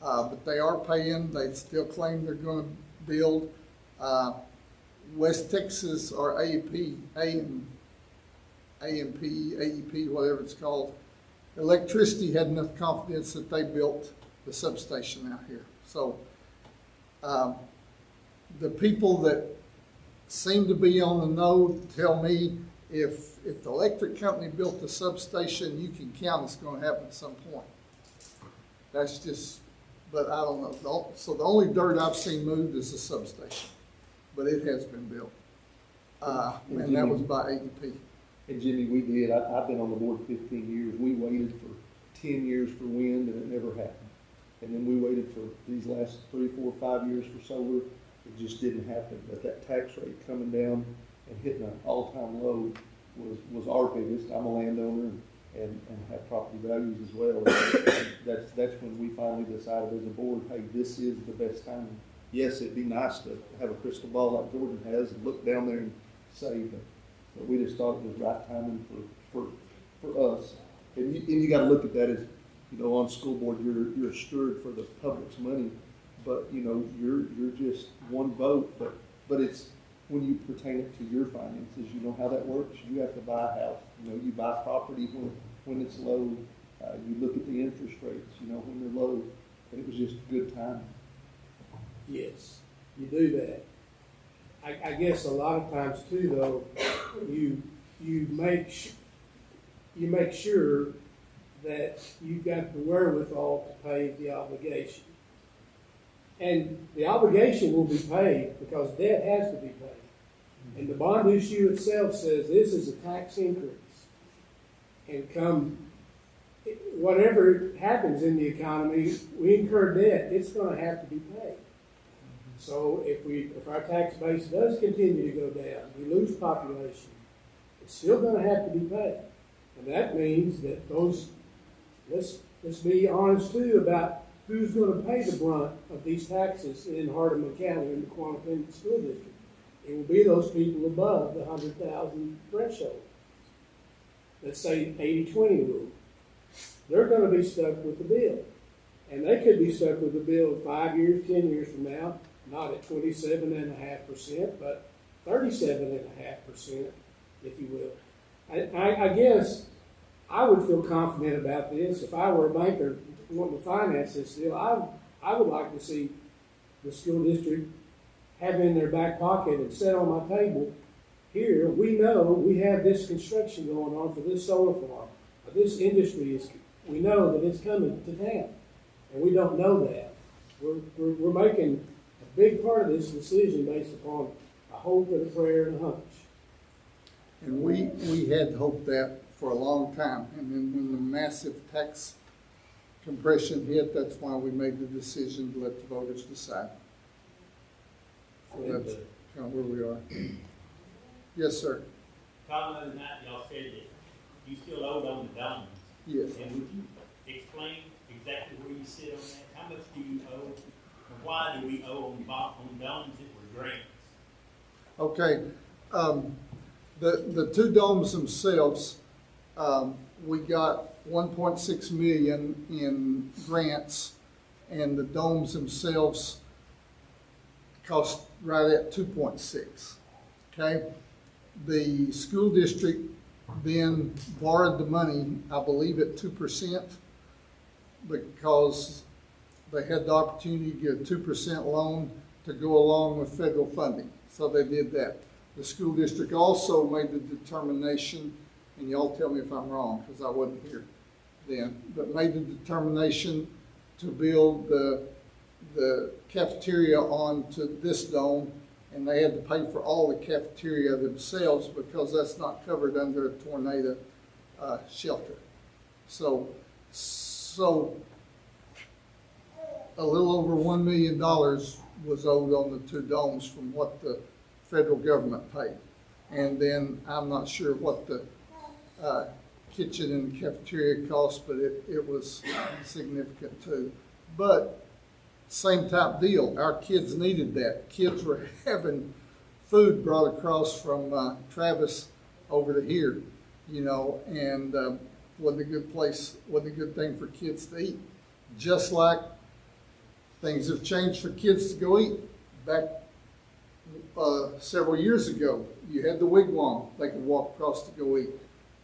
But they are paying. They still claim they're going to build. West Texas or AEP, whatever it's called, electricity had enough confidence that they built the substation out here. So the people that seem to be on the know tell me if the electric company built the substation, you can count it's going to happen at some point. That's just, but I don't know. So the only dirt I've seen moved is the substation. But it has been built. And that was by AEP. And Jimmy, we did. I've been on the board 15 years. We waited for 10 years for wind and it never happened. And then we waited for these last 3, 4, 5 years for solar. It just didn't happen. But that tax rate coming down and hitting an all-time low was our biggest. I'm a landowner and have property values as well. And that's when we finally decided as a board, hey, this is the best time. Yes, it'd be nice to have a crystal ball like Jordan has and look down there and say, but we just thought it was right timing for us. And you got to look at that as, you know, on school board, you're a steward for the public's money, but you know, you're just one vote. But it's when you pertain it to your finances, you know how that works. You have to buy a house. You know, you buy property when it's low. You look at the interest rates, you know, when they're low. And it was just good timing. Yes, you do that. I guess a lot of times too, though, you make sure that you've got the wherewithal to pay the obligation. And the obligation will be paid because debt has to be paid. And the bond issue itself says this is a tax increase. And come whatever happens in the economy, we incur debt, it's going to have to be paid. So if our tax base does continue to go down, we lose population, it's still going to have to be paid. And that means that let's be honest too about who's going to pay the brunt of these taxes in Hardeman County in the Quanah School District. It will be those people above the 100,000 threshold. Let's say 80-20 rule. They're going to be stuck with the bill. And they could be stuck with the bill 5 years, 10 years from now, not at 27.5%, but 37.5%, if you will. I guess I would feel confident about this. If I were a banker wanting to finance this deal, I would like to see the school district have in their back pocket and set on my table, here, we know we have this construction going on for this solar farm. This industry we know that it's coming to town. And we don't know that. We're making a big part of this decision based upon a hope and a prayer and a hunch. And we had hoped that for a long time. And then when the massive tax compression hit, that's why we made the decision to let the voters decide. So that's kind of where we are. Yes, sir. Tom, the other night y'all said that you still owed on the domes. Yes. And would you explain exactly where you sit on that? How much do you owe? And why do we owe on domes that were grants? Okay. The two domes themselves, we got 1.6 million in grants, and the domes themselves cost right at 2.6. Okay. The school district then borrowed the money, I believe at 2%, because they had the opportunity to get a 2% loan to go along with federal funding. So they did that. The school district also made the determination, and y'all tell me if I'm wrong because I wasn't here then, but made the determination to build the cafeteria onto this dome, and they had to pay for all the cafeteria themselves because that's not covered under a tornado shelter. So a little over $1 million was owed on the two domes from what the federal government paid. And then I'm not sure what the kitchen and cafeteria cost, but it was significant too. But same type deal. Our kids needed that. Kids were having food brought across from Travis over to here, you know, and wasn't a good place, wasn't a good thing for kids to eat. Just like things have changed for kids to go eat. Back several years ago, you had the Wigwam, they could walk across to go eat.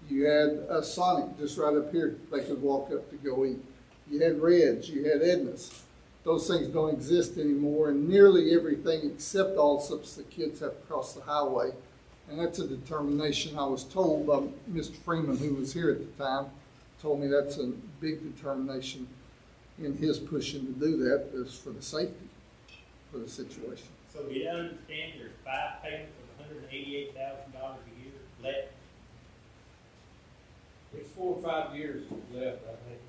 You had a Sonic just right up here, they could walk up to go eat. You had Red's, you had Edna's. Those things don't exist anymore, and nearly everything except Allsup's the kids have to cross the highway. And that's a determination I was told by Mr. Freeman, who was here at the time, told me that's a big determination in his pushing to do that is for the safety for the situation. So do you understand there's 5 payments of $188,000 a year left? It's 4 or 5 years left, I think.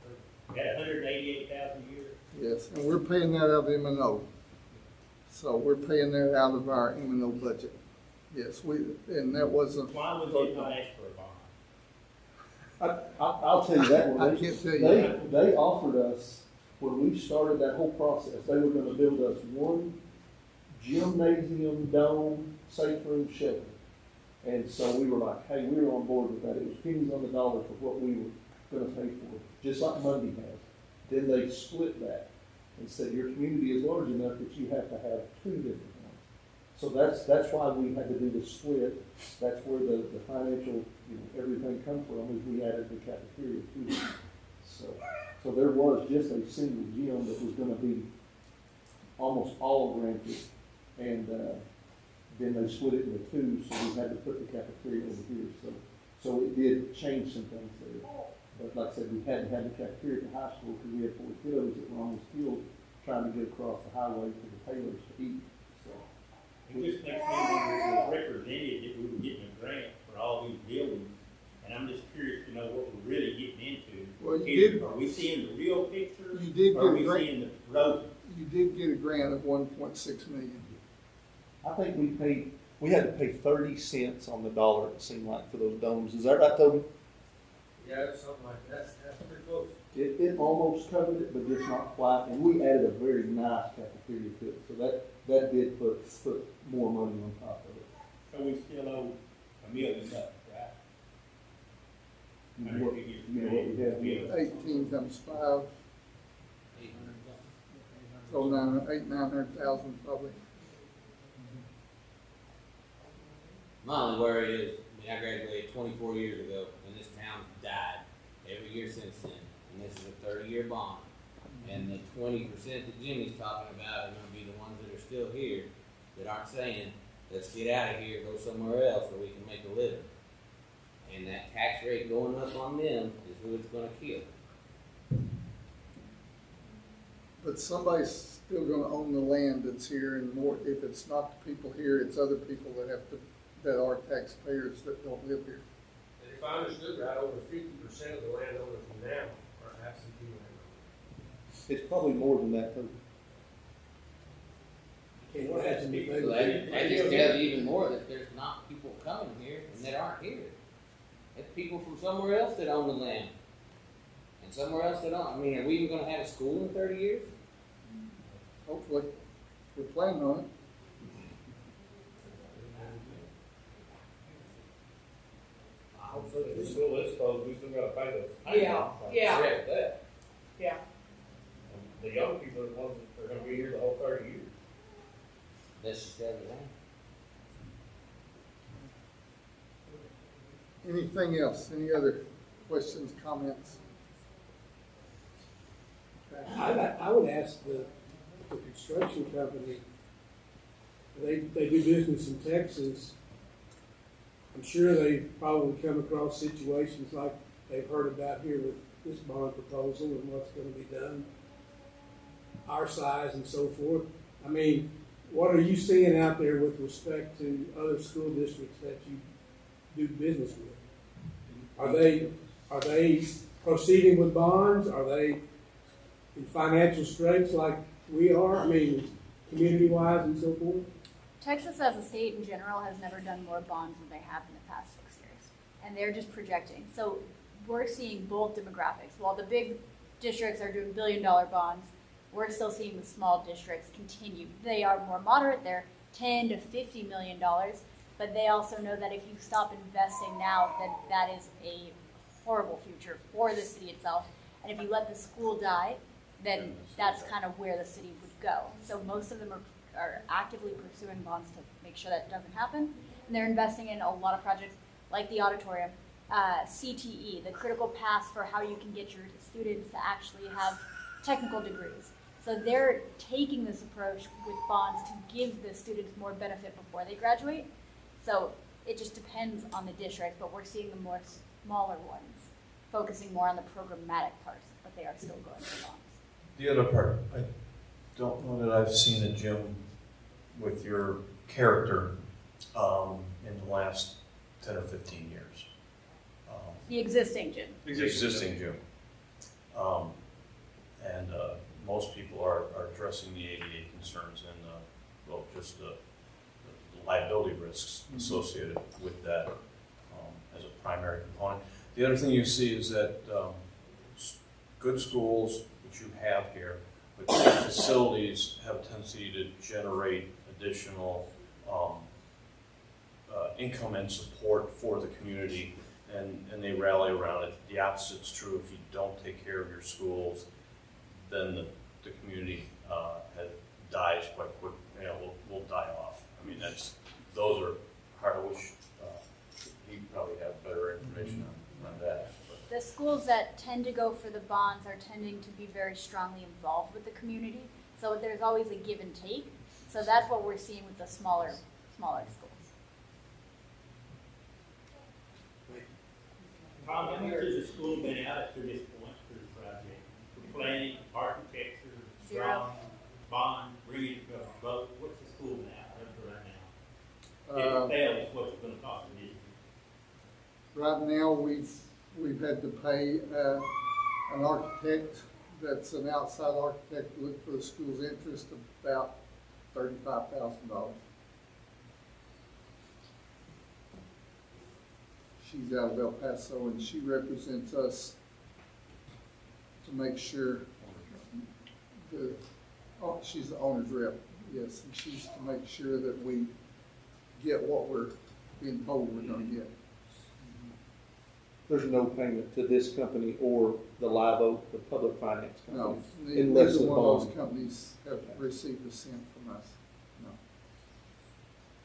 Got $188,000 a year? Yes, and we're paying that out of M&O. So we're paying that out of our M&O budget. Yes, and that wasn't. Why would they not ask for a bond? I'll tell you that one. I can't tell you. They offered us, when we started that whole process, they were going to build us one gymnasium, dome, safe room shelter. And so we were like, hey, we were on board with that. It was pennies on the dollar for what we were going to pay for, just like Monday has. Then they split that and said your community is large enough that you have to have 2 different ones. So that's why we had to do the split. That's where the financial, everything come from, is we added the cafeteria to it. So there was just a single gym that was gonna be almost all granted, and, then they split it into two, so we had to put the cafeteria over here, so it did change some things there. But like I said, we had to have the cafeteria at the high school, because we had 4 kiddos that were almost killed trying to get across the highway to the Taylors to eat, so. It just makes me wonder, if represented that we were getting a grant for all these buildings, and I'm just curious to know what we're really getting into. Well, you did. Are we seeing the real picture? You did Or are get a we grant. seeing the roses? You did get a grant of 1.6 million. I think we had to pay 30 cents on the dollar, it seemed like, for those domes. Is that right, Toby? Yeah, something like that, that's pretty close. It almost covered it, but just not quite, and we added a very nice cafeteria to it, so that did put more money on top of it. So we still owe $1 million, right? You know what we have here? 18 times 5, 800,000. so 900,000 probably. My only worry is, I graduated 24 years ago, and this town's died every year since then, and this is a 30-year bond. And the 20% that Jimmy's talking about are gonna be the ones that are still here, that aren't saying, let's get out of here, go somewhere else where we can make a living. And that tax rate going up on them is who it's gonna kill. But somebody's still gonna own the land that's here, and more, if it's not the people here, it's other people that are taxpayers that don't live here. And if I understood right, over 50% of the landowners now are absentee landowners. It's probably more than that, too. Can't imagine that they So would. that just tells you even more that there's not people coming here and that aren't here. It's people from somewhere else that own the land. And somewhere else that don't. I mean, are we even gonna have a school in 30 years? Hopefully, we're planning on it. I hope so. The school is closed, we still gotta pay those. Yeah, yeah. Correct that. Yeah. And the young people are the ones that are gonna be here the whole 30 years. That's just the other thing. Anything else? Any other questions, comments? I would ask the construction company, they do business in Texas. I'm sure they probably come across situations like they've heard about here with this bond proposal and what's gonna be done, our size and so forth. I mean, what are you seeing out there with respect to other school districts that you do business with? Are they proceeding with bonds? Are they in financial straits like we are? I mean, community-wise and so forth? Texas as a state in general has never done more bonds than they have in the past 6 years. And they're just projecting. So we're seeing both demographics. While the big districts are doing billion-dollar bonds, we're still seeing the small districts continue. They are more moderate. They're $10 to $50 million. But they also know that if you stop investing now, then that is a horrible future for the city itself. And if you let the school die, then that's kind of where the city would go. So most of them are actively pursuing bonds to make sure that doesn't happen. And they're investing in a lot of projects like the auditorium, CTE, the critical path for how you can get your students to actually have technical degrees. So they're taking this approach with bonds to give the students more benefit before they graduate. So it just depends on the district, but we're seeing the more smaller ones focusing more on the programmatic parts, but they are still going for bonds. The other part, I don't know that I've seen a gym with your character in the last 10 or 15 years. The existing gym. The existing gym. And most people are addressing the ADA concerns and, well, just the liability risks associated with that as a primary component. The other thing you see is that good schools, which you have here, with facilities have a tendency to generate additional income and support for the community, and they rally around it. The opposite's true. If you don't take care of your schools, then the community dies quite quick. Will die off. I mean, those are hard. I wish he'd probably have better information on that. But. The schools that tend to go for the bonds are tending to be very strongly involved with the community. So there's always a give and take. So that's what we're seeing with the smaller schools. Tom, how much has the school been out up to this point for the project? For planning, architecture, drawing, bond, bringing it to a vote? What's the school been out up to right now? If it fails, what's it gonna cost the district? Right now, we've had to pay an architect that's an outside architect to look for the school's interest of about $35,000. She's out of El Paso and she represents us to make sure she's the owner's rep, yes, and she's to make sure that we get what we're being told we're gonna get. There's no payment to this company or the Live Oak, the public finance No, company. Unless neither the one of bond. those companies have received a cent from us, no.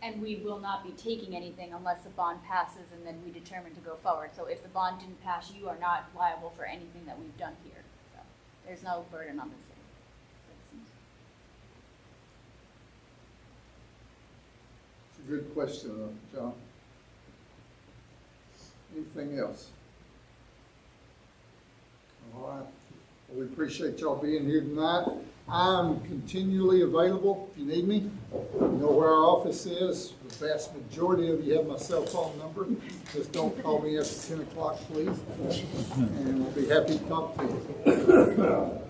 And we will not be taking anything unless the bond passes and then we determine to go forward. So if the bond didn't pass, you are not liable for anything that we've done here. So there's no burden on the city. It's a good question, John. Anything else? All right. Well, we appreciate y'all being here tonight. I'm continually available if you need me. You know where our office is. The vast majority of you have my cell phone number. Just don't call me after 10 o'clock, please. And we'll be happy to talk to you.